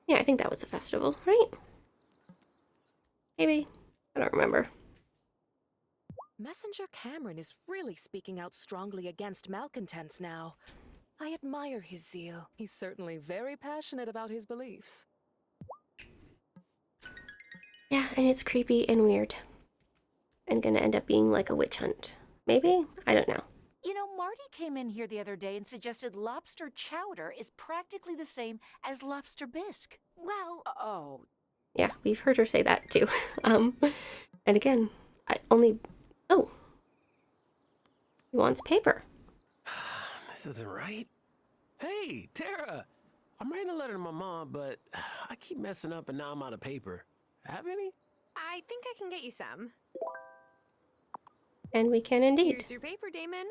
Yeah, I think that was a festival, right? Maybe. I don't remember. Messenger Cameron is really speaking out strongly against malcontents now. I admire his zeal. He's certainly very passionate about his beliefs. Yeah, and it's creepy and weird. And gonna end up being like a witch hunt. Maybe? I don't know. You know, Marty came in here the other day and suggested lobster chowder is practically the same as lobster bisque. Well, oh. Yeah, we've heard her say that too. And again, oh. He wants paper. This isn't right. Hey, Tara! I'm writing a letter to my mom, but I keep messing up and now I'm out of paper. Have any? I think I can get you some. And we can indeed. Here's your paper, Damon.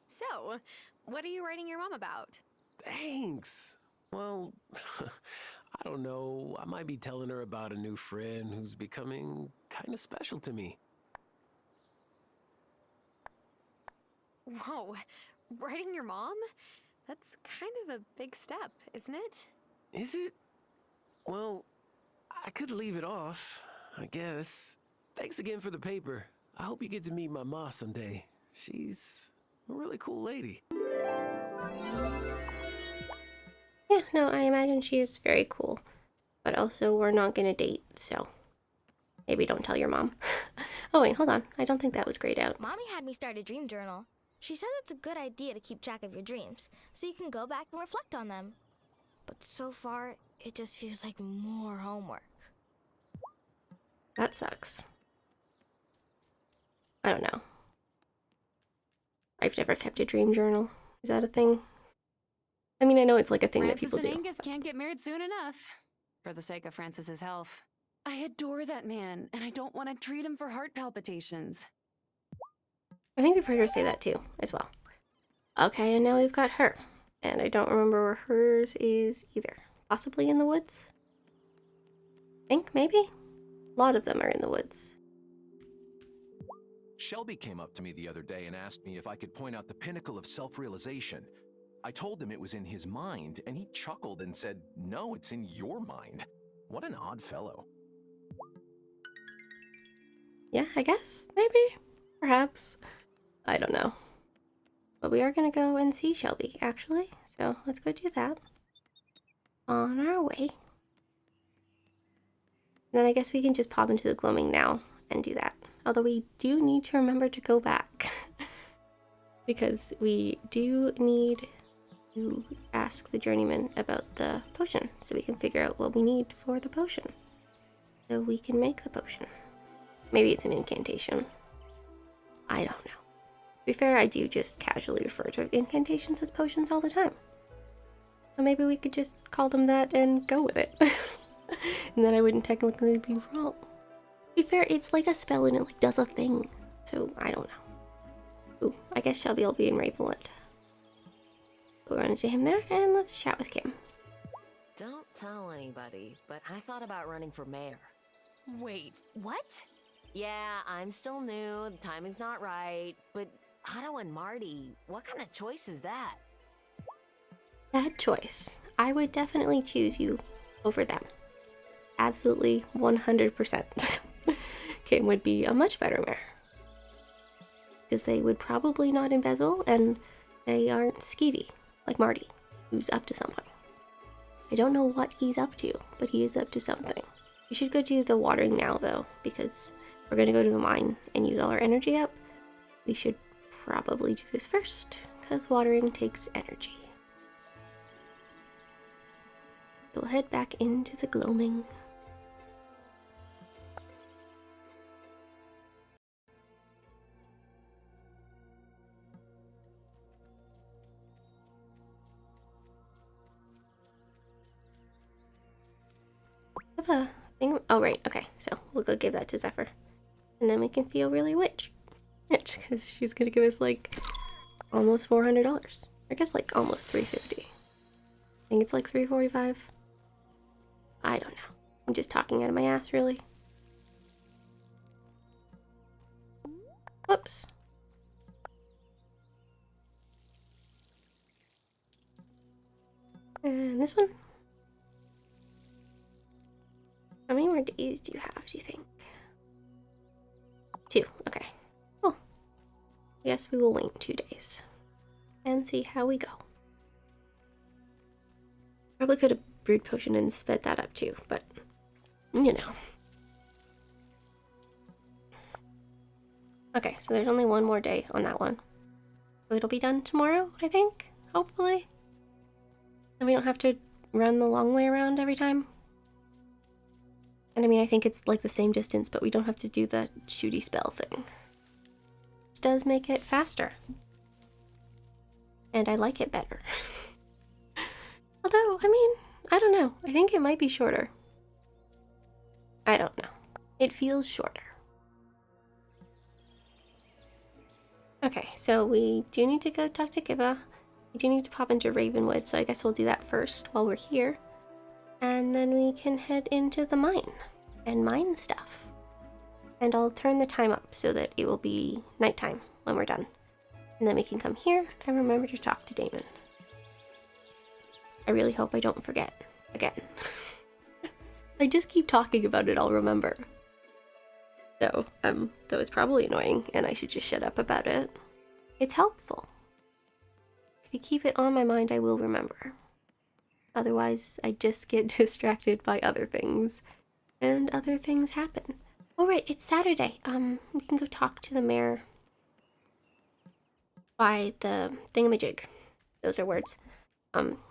So, what are you writing your mom about? Thanks. Well, I don't know. I might be telling her about a new friend who's becoming kind of special to me. Whoa, writing your mom? That's kind of a big step, isn't it? Is it? Well, I could leave it off, I guess. Thanks again for the paper. I hope you get to meet my ma someday. She's a really cool lady. Yeah, no, I imagine she is very cool. But also, we're not gonna date, so maybe don't tell your mom. Oh wait, hold on. I don't think that was grayed out. Mommy had me start a dream journal. She said it's a good idea to keep track of your dreams, so you can go back and reflect on them. But so far, it just feels like more homework. That sucks. I don't know. I've never kept a dream journal. Is that a thing? I mean, I know it's like a thing that people do. Francis and Angus can't get married soon enough. For the sake of Francis's health. I adore that man, and I don't want to treat him for heart palpitations. I think we've heard her say that too, as well. Okay, and now we've got her. And I don't remember where hers is either. Possibly in the woods? I think, maybe? A lot of them are in the woods. Shelby came up to me the other day and asked me if I could point out the pinnacle of self-realization. I told him it was in his mind, and he chuckled and said, "No, it's in your mind." What an odd fellow. Yeah, I guess. Maybe. Perhaps. I don't know. But we are going to go and see Shelby, actually. So let's go do that. On our way. And then I guess we can just pop into the gloaming now and do that. Although we do need to remember to go back. Because we do need to ask the journeyman about the potion. So we can figure out what we need for the potion. So we can make the potion. Maybe it's an incantation. I don't know. To be fair, I do just casually refer to incantations as potions all the time. So maybe we could just call them that and go with it. And then I wouldn't technically be wrong. To be fair, it's like a spell and it like does a thing. So I don't know. Ooh, I guess Shelby will be in Ravenwood. We'll run into him there and let's chat with Kim. Don't tell anybody, but I thought about running for mayor. Wait, what? Yeah, I'm still new, the timing's not right, but Otto and Marty, what kind of choice is that? Bad choice. I would definitely choose you over them. Absolutely 100%. Kim would be a much better mayor. Because they would probably not embezzle and they aren't skeevy, like Marty, who's up to something. I don't know what he's up to, but he is up to something. You should go do the watering now, though, because we're gonna go to the mine and use all our energy up, we should probably do this first, because watering takes energy. We'll head back into the gloaming. I have a thing. Oh, right. Okay, so we'll go give that to Zephyr. And then we can feel really rich, because she's gonna give us like almost $400. I guess like almost $350. I think it's like $345. I don't know. I'm just talking out of my ass, really. Whoops. And this one. How many more days do you have, do you think? 2. Okay. Cool. I guess we will wait 2 days. And see how we go. Probably could have brewed potion and sped that up too, but you know. Okay, so there's only 1 more day on that one. So it'll be done tomorrow, I think, hopefully. And we don't have to run the long way around every time. And I mean, I think it's like the same distance, but we don't have to do the shooty spell thing. Which does make it faster. And I like it better. Although, I mean, I don't know. I think it might be shorter. I don't know. It feels shorter. Okay, so we do need to go talk to Giva. We do need to pop into Ravenwood, so I guess we'll do that first while we're here. And then we can head into the mine and mine stuff. And I'll turn the time up so that it will be nighttime when we're done. And then we can come here and remember to talk to Damon. I really hope I don't forget again. I just keep talking about it, I'll remember. So, though it's probably annoying and I should just shut up about it. It's helpful. If you keep it on my mind, I will remember. Otherwise, I just get distracted by other things. And other things happen. Oh right, it's Saturday. We can go talk to the mayor by the thingamajig. Those are words.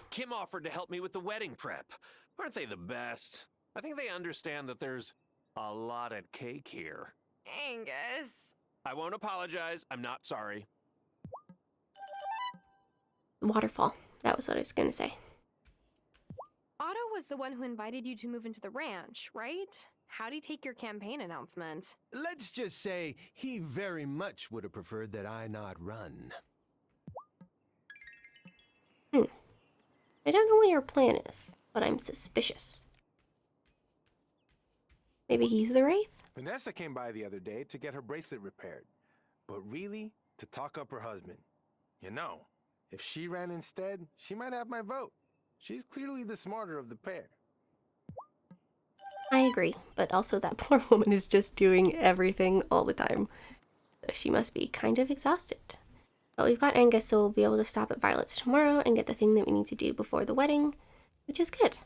Kim offered to help me with the wedding prep. Aren't they the best? I think they understand that there's a lot at cake here. Angus. I won't apologize. I'm not sorry. Waterfall. That was what I was gonna say. Otto was the one who invited you to move into the ranch, right? How'd he take your campaign announcement? Let's just say he very much would have preferred that I not run. I don't know what your plan is, but I'm suspicious. Maybe he's the Wraith? Vanessa came by the other day to get her bracelet repaired, but really to talk up her husband. You know, if she ran instead, she might have my vote. She's clearly the smarter of the pair. I agree, but also that poor woman is just doing everything all the time. She must be kind of exhausted. But we've got Angus, so we'll be able to stop at Violet's tomorrow and get the thing that we need to do before the wedding, which is good.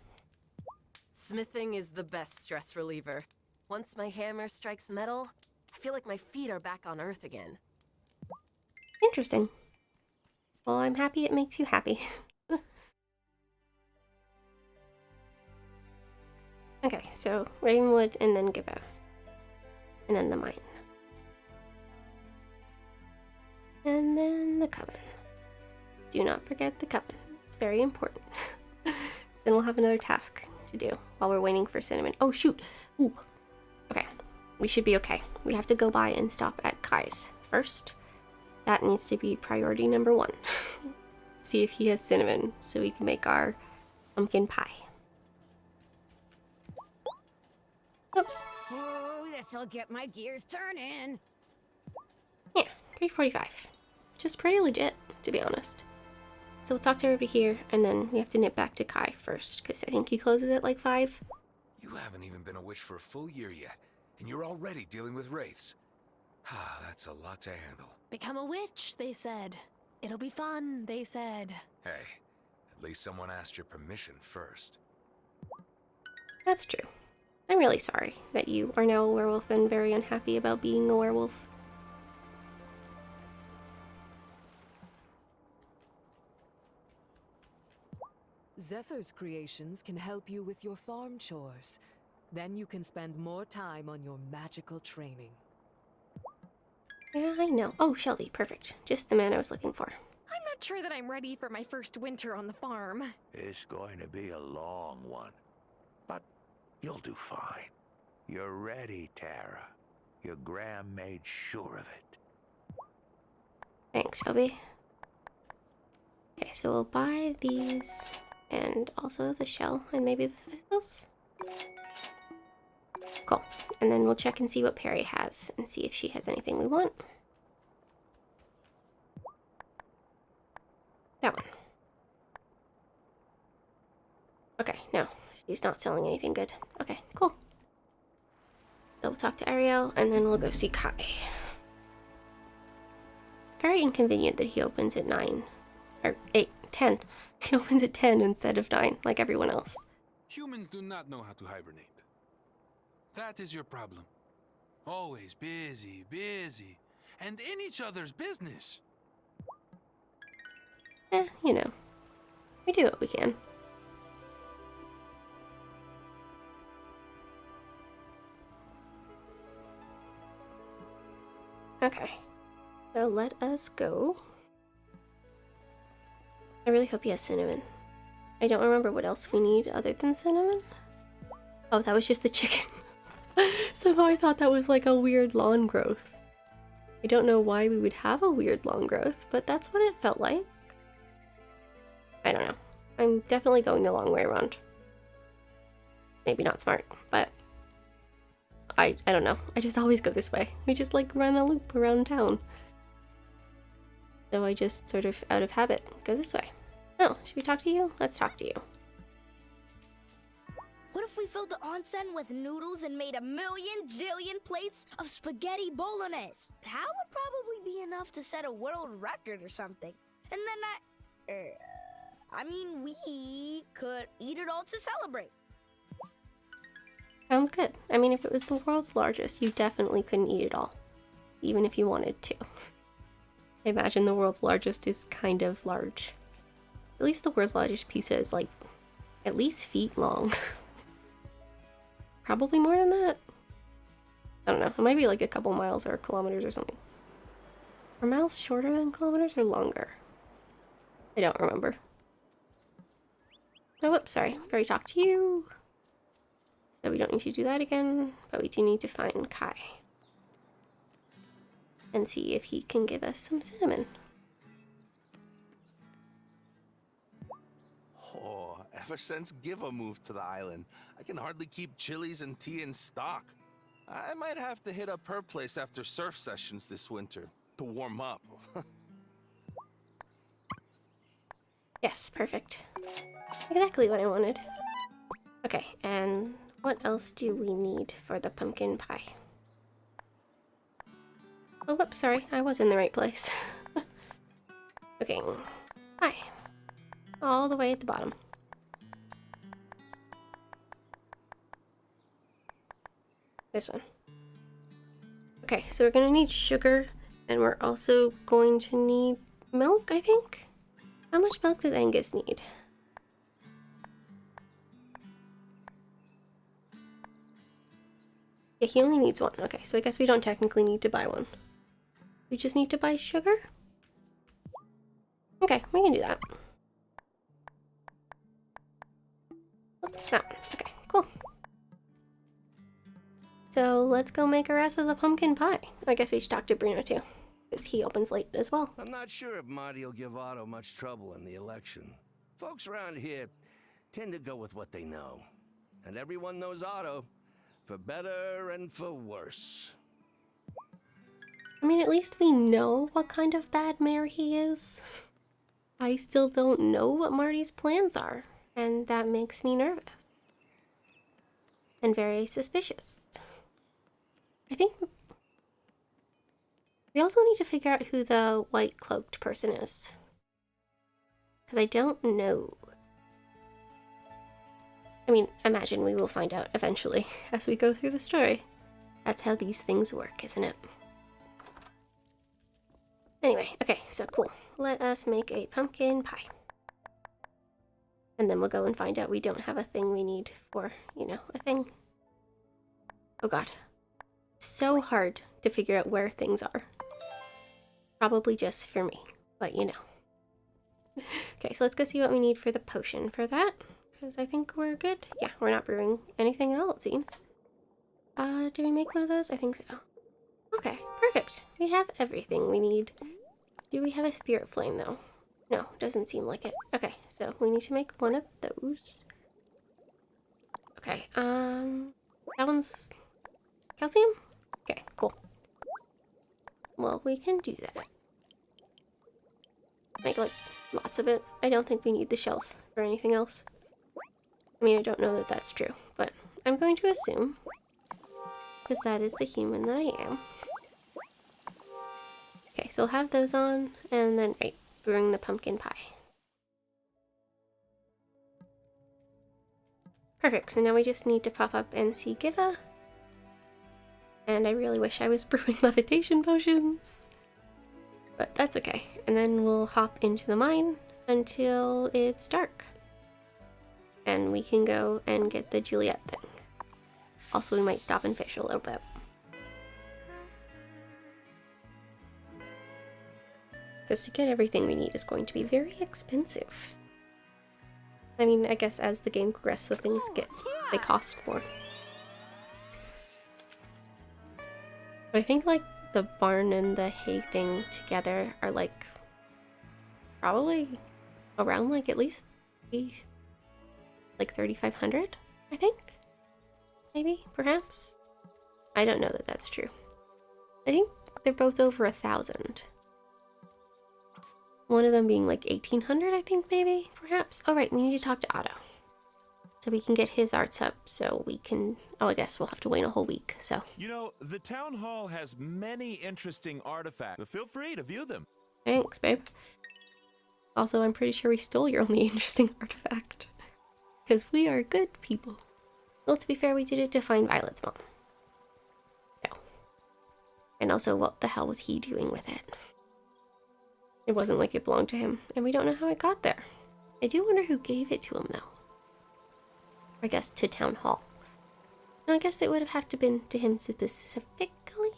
Smithing is the best stress reliever. Once my hammer strikes metal, I feel like my feet are back on Earth again. Interesting. Well, I'm happy it makes you happy. Okay, so Ravenwood and then Giva. And then the mine. And then the coven. Do not forget the coven. It's very important. Then we'll have another task to do while we're waiting for Cinnamon. Oh, shoot! Ooh. Okay, we should be okay. We have to go by and stop at Kai's first. That needs to be priority number 1. See if he has cinnamon so we can make our pumpkin pie. Oops. Oh, this'll get my gears turning. Yeah, 3:45. Just pretty legit, to be honest. So we'll talk to everybody here, and then we have to nip back to Kai first, because I think he closes at like 5. You haven't even been a witch for a full year yet, and you're already dealing with wraiths. Ah, that's a lot to handle. Become a witch, they said. It'll be fun, they said. Hey, at least someone asked your permission first. That's true. I'm really sorry that you are now a werewolf and very unhappy about being a werewolf. Zephyr's creations can help you with your farm chores. Then you can spend more time on your magical training. Yeah, I know. Oh, Shelby, perfect. Just the man I was looking for. I'm not sure that I'm ready for my first winter on the farm. It's going to be a long one, but you'll do fine. You're ready, Tara. Your Gram made sure of it. Thanks, Shelby. Okay, so we'll buy these and also the shell and maybe the thistles. Cool. And then we'll check and see what Perry has and see if she has anything we want. That one. Okay, no. She's not selling anything good. Okay, cool. So we'll talk to Ariel and then we'll go see Kai. Very inconvenient that he opens at 9. Or 8, 10. He opens at 10 instead of 9, like everyone else. Humans do not know how to hibernate. That is your problem. Always busy, busy, and in each other's business. You know. We do what we can. Okay. So let us go. I really hope he has cinnamon. I don't remember what else we need other than cinnamon. Oh, that was just the chicken. Somehow I thought that was like a weird lawn growth. I don't know why we would have a weird lawn growth, but that's what it felt like. I don't know. I'm definitely going the long way around. Maybe not smart, but I don't know. I just always go this way. We just like run a loop around town. So I just sort of out of habit go this way. Oh, should we talk to you? Let's talk to you. What if we filled the onsen with noodles and made a million jillion plates of spaghetti bolognese? That would probably be enough to set a world record or something. And then I mean, we could eat it all to celebrate. Sounds good. I mean, if it was the world's largest, you definitely couldn't eat it all. Even if you wanted to. I imagine the world's largest is kind of large. At least the world's largest pizza is like at least feet long. Probably more than that. I don't know. It might be like a couple miles or kilometers or something. Are miles shorter than kilometers or longer? I don't remember. Oh, whoops, sorry. I've already talked to you. So we don't need to do that again, but we do need to find Kai. And see if he can give us some cinnamon. Oh, ever since Giva moved to the island, I can hardly keep chilies and tea in stock. I might have to hit up her place after surf sessions this winter to warm up. Yes, perfect. Exactly what I wanted. Okay, and what else do we need for the pumpkin pie? Oh, whoops, sorry. I was in the right place. Okay. Pie. All the way at the bottom. This one. Okay, so we're gonna need sugar, and we're also going to need milk, I think? How much milk does Angus need? Yeah, he only needs one. Okay, so I guess we don't technically need to buy one. We just need to buy sugar? Okay, we can do that. Oops, that one. Okay, cool. So let's go make our asses a pumpkin pie. I guess we should talk to Bruno too, because he opens late as well. I'm not sure if Marty will give Otto much trouble in the election. Folks around here tend to go with what they know. And everyone knows Otto, for better and for worse. I mean, at least we know what kind of bad mayor he is. I still don't know what Marty's plans are, and that makes me nervous. And very suspicious. I think we also need to figure out who the white cloaked person is. Because I don't know. I mean, imagine we will find out eventually as we go through the story. That's how these things work, isn't it? Anyway, okay, so cool. Let us make a pumpkin pie. And then we'll go and find out we don't have a thing we need for, you know, a thing. Oh god. It's so hard to figure out where things are. Probably just for me, but you know. Okay, so let's go see what we need for the potion for that. Because I think we're good. Yeah, we're not brewing anything at all, it seems. Did we make one of those? I think so. Okay, perfect. We have everything we need. Do we have a spirit flame, though? No, doesn't seem like it. Okay, so we need to make one of those. Okay, that one's calcium? Okay, cool. Well, we can do that. Make, like, lots of it. I don't think we need the shells for anything else. I mean, I don't know that that's true, but I'm going to assume, because that is the human that I am. Okay, so we'll have those on, and then, right, brewing the pumpkin pie. Perfect, so now we just need to pop up and see Giva. And I really wish I was brewing levitation potions. But that's okay. And then we'll hop into the mine until it's dark. And we can go and get the Juliet thing. Also, we might stop and fish a little bit. Because to get everything we need is going to be very expensive. I mean, I guess as the game progresses, the things they cost more. But I think, like, the barn and the hay thing together are, like, probably around, like, at least, like, 3,500, I think? Maybe? Perhaps? I don't know that that's true. I think they're both over 1,000. One of them being, like, 1,800, I think, maybe? Perhaps? Oh, right, we need to talk to Otto. So we can get his arts up, so we can... Oh, I guess we'll have to wait a whole week, so... You know, the town hall has many interesting artifacts, but feel free to view them. Thanks, babe. Also, I'm pretty sure we stole your only interesting artifact. Because we are good people. Well, to be fair, we did it to find Violet's mom. No. And also, what the hell was he doing with it? It wasn't like it belonged to him, and we don't know how it got there. I do wonder who gave it to him, though. I guess to Town Hall. No, I guess it would have had to been to him specifically.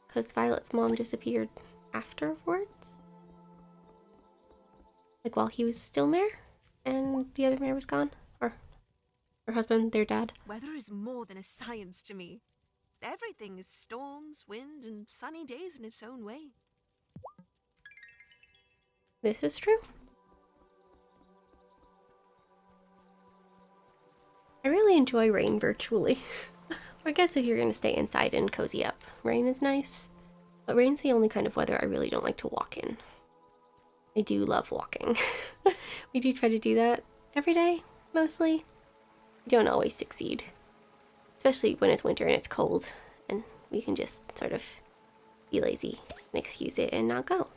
Because Violet's mom disappeared afterwards. Like while he was still mayor and the other mayor was gone. Or her husband, their dad. Weather is more than a science to me. Everything is storms, wind, and sunny days in its own way. This is true. I really enjoy rain virtually. I guess if you're going to stay inside and cozy up, rain is nice. But rain's the only kind of weather I really don't like to walk in. I do love walking. We do try to do that every day, mostly. We don't always succeed. Especially when it's winter and it's cold. And we can just sort of be lazy and excuse it and not go.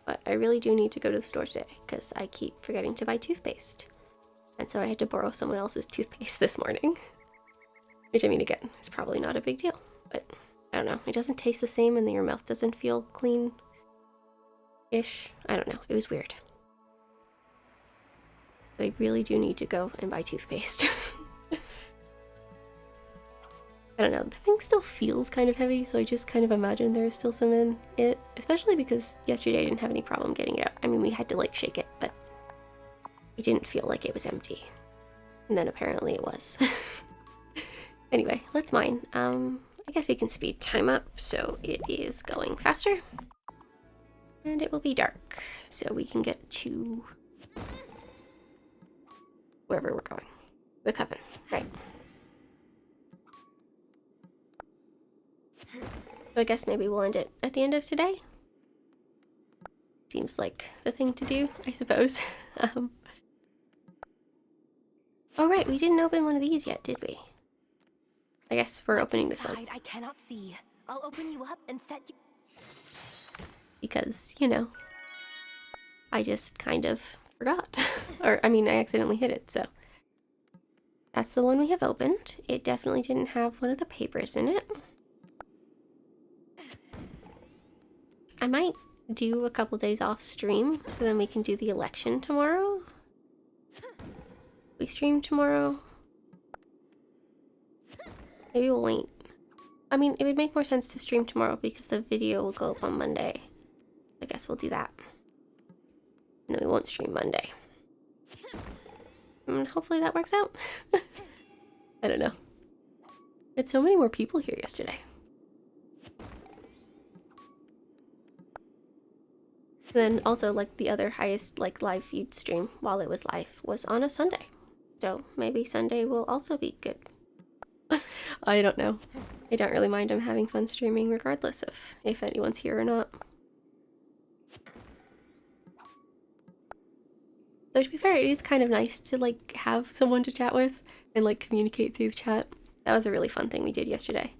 But I really do need to go to the store today because I keep forgetting to buy toothpaste. And so I had to borrow someone else's toothpaste this morning. Which, I mean, again, is probably not a big deal. But, I don't know. It doesn't taste the same and your mouth doesn't feel clean-ish. I don't know. It was weird. I really do need to go and buy toothpaste. I don't know. The thing still feels kind of heavy, so I just kind of imagine there's still some in it. Especially because yesterday I didn't have any problem getting it out. I mean, we had to, like, shake it, but... it didn't feel like it was empty. And then apparently it was. Anyway, let's mine. I guess we can speed time up so it is going faster. And it will be dark, so we can get to wherever we're going. The coven, right. So I guess maybe we'll end it at the end of today. Seems like the thing to do, I suppose. Oh right, we didn't open one of these yet, did we? I guess we're opening this one. I cannot see. I'll open you up and set you... Because, you know, I just kind of forgot. Or, I mean, I accidentally hit it, so That's the one we have opened. It definitely didn't have one of the papers in it. I might do a couple days off stream so then we can do the election tomorrow. We stream tomorrow. Maybe we'll wait. I mean, it would make more sense to stream tomorrow because the video will go up on Monday. I guess we'll do that. And then we won't stream Monday. And hopefully that works out. I don't know. It's so many more people here yesterday. Then also, like, the other highest, like, live feed stream while it was live was on a Sunday. So maybe Sunday will also be good. I don't know. I don't really mind. I'm having fun streaming regardless of if anyone's here or not. Though to be fair, it is kind of nice to like have someone to chat with and like communicate through the chat. That was a really fun thing we did yesterday.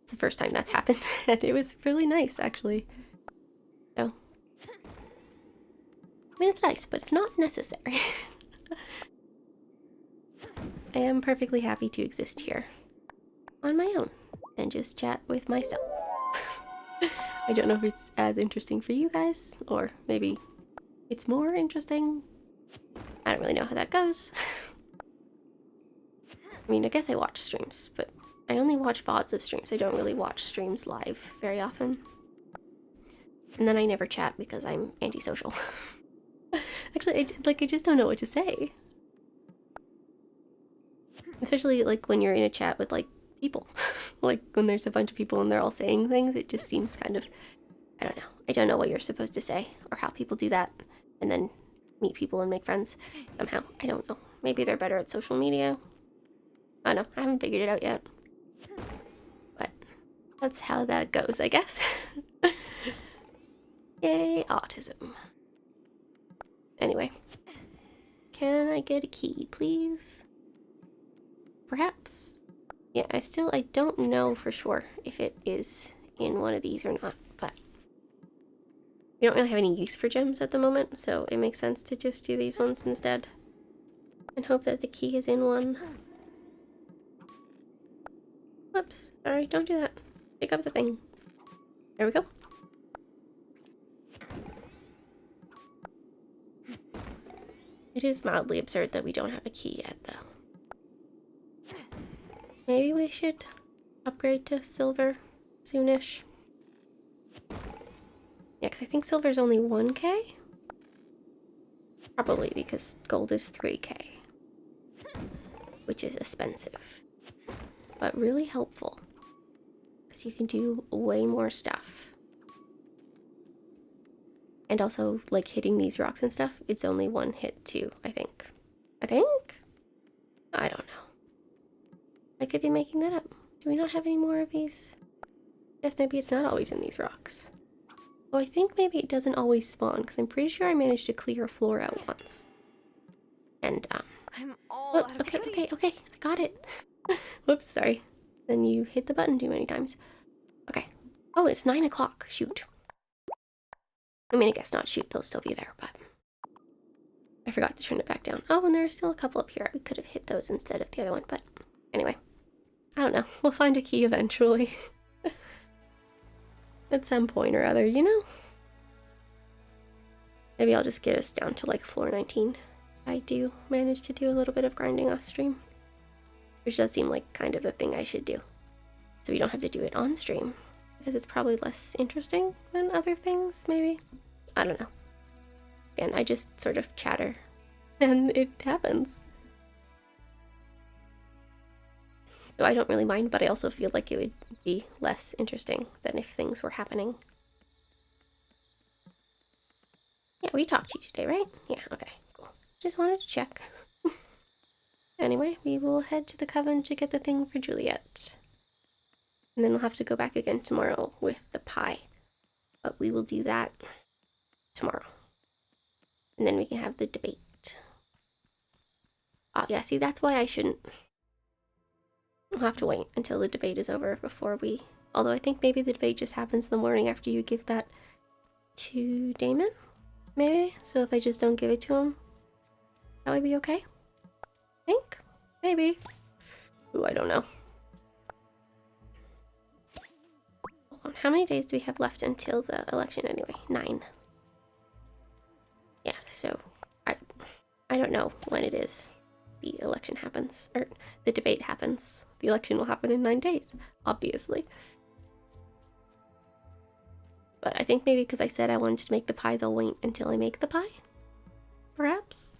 It's the first time that's happened and it was really nice actually. So, I mean, it's nice, but it's not necessary. I am perfectly happy to exist here on my own and just chat with myself. I don't know if it's as interesting for you guys, or maybe it's more interesting. I don't really know how that goes. I mean, I guess I watch streams, but I only watch VODs of streams. I don't really watch streams live very often. And then I never chat because I'm antisocial. Actually, I just don't know what to say. Especially like when you're in a chat with like people. Like when there's a bunch of people and they're all saying things, it just seems kind of, I don't know. I don't know what you're supposed to say or how people do that and then meet people and make friends somehow. I don't know. Maybe they're better at social media. I don't know. I haven't figured it out yet. But that's how that goes, I guess. Yay, autism. Anyway. Can I get a key, please? Perhaps. Yeah, I don't know for sure if it is in one of these or not, but we don't really have any use for gems at the moment, so it makes sense to just do these ones instead. And hope that the key is in one. Whoops, sorry, don't do that. Pick up the thing. There we go. It is mildly absurd that we don't have a key yet, though. Maybe we should upgrade to silver soonish. Yeah, because I think silver's only 1k? Probably because gold is 3k. Which is expensive. But really helpful. Because you can do way more stuff. And also, like, hitting these rocks and stuff, it's only one hit too, I think. I don't know. I could be making that up. Do we not have any more of these? Guess maybe it's not always in these rocks. Oh, I think maybe it doesn't always spawn, because I'm pretty sure I managed to clear a floor out once. And, I'm all whoops, out of okay, I got it. Whoops, sorry. Then you hit the button too many times. Okay. Oh, it's 9 o'clock. Shoot. I mean, I guess not shoot, they'll still be there, but I forgot to turn it back down. Oh, and there are still a couple up here. We could have hit those instead of the other one, but anyway. I don't know. We'll find a key eventually. At some point or other, you know? Maybe I'll just get us down to like floor 19. I do manage to do a little bit of grinding off stream. Which does seem like kind of the thing I should do. So we don't have to do it on stream. Because it's probably less interesting than other things, maybe? I don't know. Again, I just sort of chatter. And it happens. So I don't really mind, but I also feel like it would be less interesting than if things were happening. Yeah, we talked to you today, right? Yeah, okay, cool. Just wanted to check. Anyway, we will head to the coven to get the thing for Juliet. And then we'll have to go back again tomorrow with the pie. But we will do that tomorrow. And then we can have the debate. Oh, yeah, see, that's why I shouldn't. We'll have to wait until the debate is over before we... Although I think maybe the debate just happens in the morning after you give that to Damon? Maybe? So if I just don't give it to him, that would be okay? I think? Maybe. Ooh, I don't know. Hold on, how many days do we have left until the election anyway? 9. Yeah, so I don't know when it is the election happens, or the debate happens. The election will happen in 9 days, obviously. But I think maybe because I said I wanted to make the pie, they'll wait until I make the pie? Perhaps?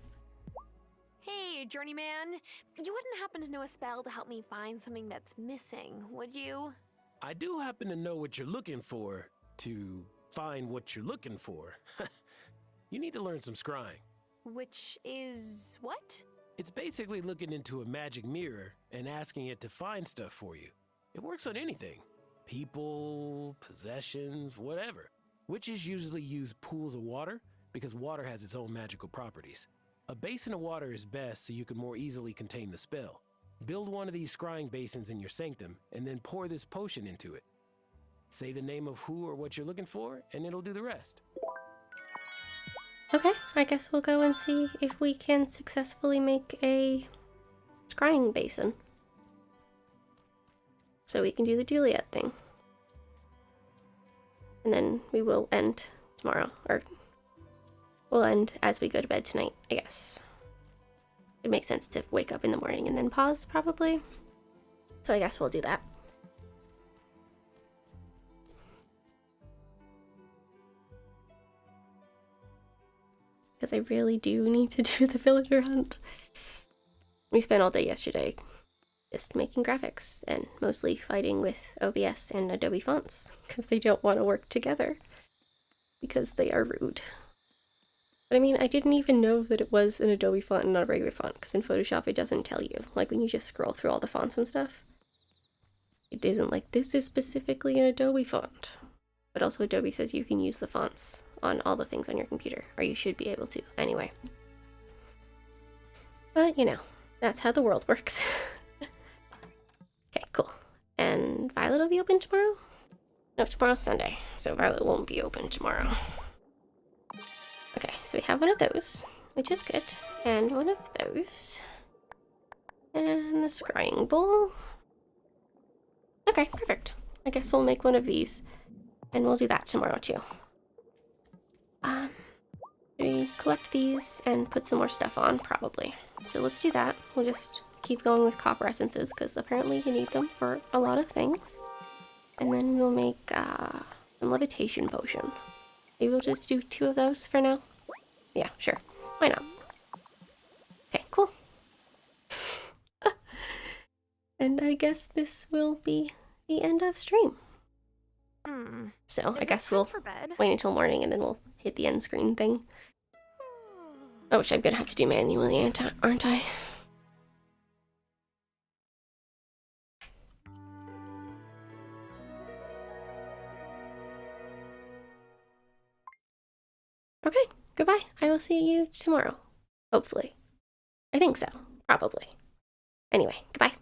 Hey, journeyman. You wouldn't happen to know a spell to help me find something that's missing, would you? I do happen to know what you're looking for to find what you're looking for. You need to learn some scrying. Which is what? It's basically looking into a magic mirror and asking it to find stuff for you. It works on anything. People, possessions, whatever. Witches usually use pools of water because water has its own magical properties. A basin of water is best so you can more easily contain the spell. Build one of these scrying basins in your sanctum and then pour this potion into it. Say the name of who or what you're looking for and it'll do the rest. Okay, I guess we'll go and see if we can successfully make a scrying basin. So we can do the Juliet thing. And then we will end tomorrow, or we'll end as we go to bed tonight, I guess. It makes sense to wake up in the morning and then pause, probably. So I guess we'll do that. Because I really do need to do the villager hunt. We spent all day yesterday just making graphics and mostly fighting with OBS and Adobe fonts because they don't want to work together because they are rude. But I mean, I didn't even know that it was an Adobe font and not a regular font because in Photoshop it doesn't tell you. Like when you just scroll through all the fonts and stuff, it isn't like this is specifically an Adobe font. But also Adobe says you can use the fonts on all the things on your computer, or you should be able to anyway. But you know, that's how the world works. Okay, cool. And Violet will be open tomorrow? No, tomorrow's Sunday, so Violet won't be open tomorrow. Okay, so we have one of those, which is good, and one of those, and the scrying bowl. Okay, perfect. I guess we'll make one of these, and we'll do that tomorrow too. We collect these and put some more stuff on, probably. So let's do that. We'll just keep going with copper essences, because apparently you need them for a lot of things. And then we'll make some levitation potion. Maybe we'll just do 2 of those for now. Yeah, sure. Why not? Okay, cool. And I guess this will be the end of stream. So I guess we'll wait until morning and then we'll hit the end screen thing. Oh, which I'm gonna have to do manually, aren't I? Okay, goodbye. I will see you tomorrow. Hopefully. I think so. Probably. Anyway, goodbye.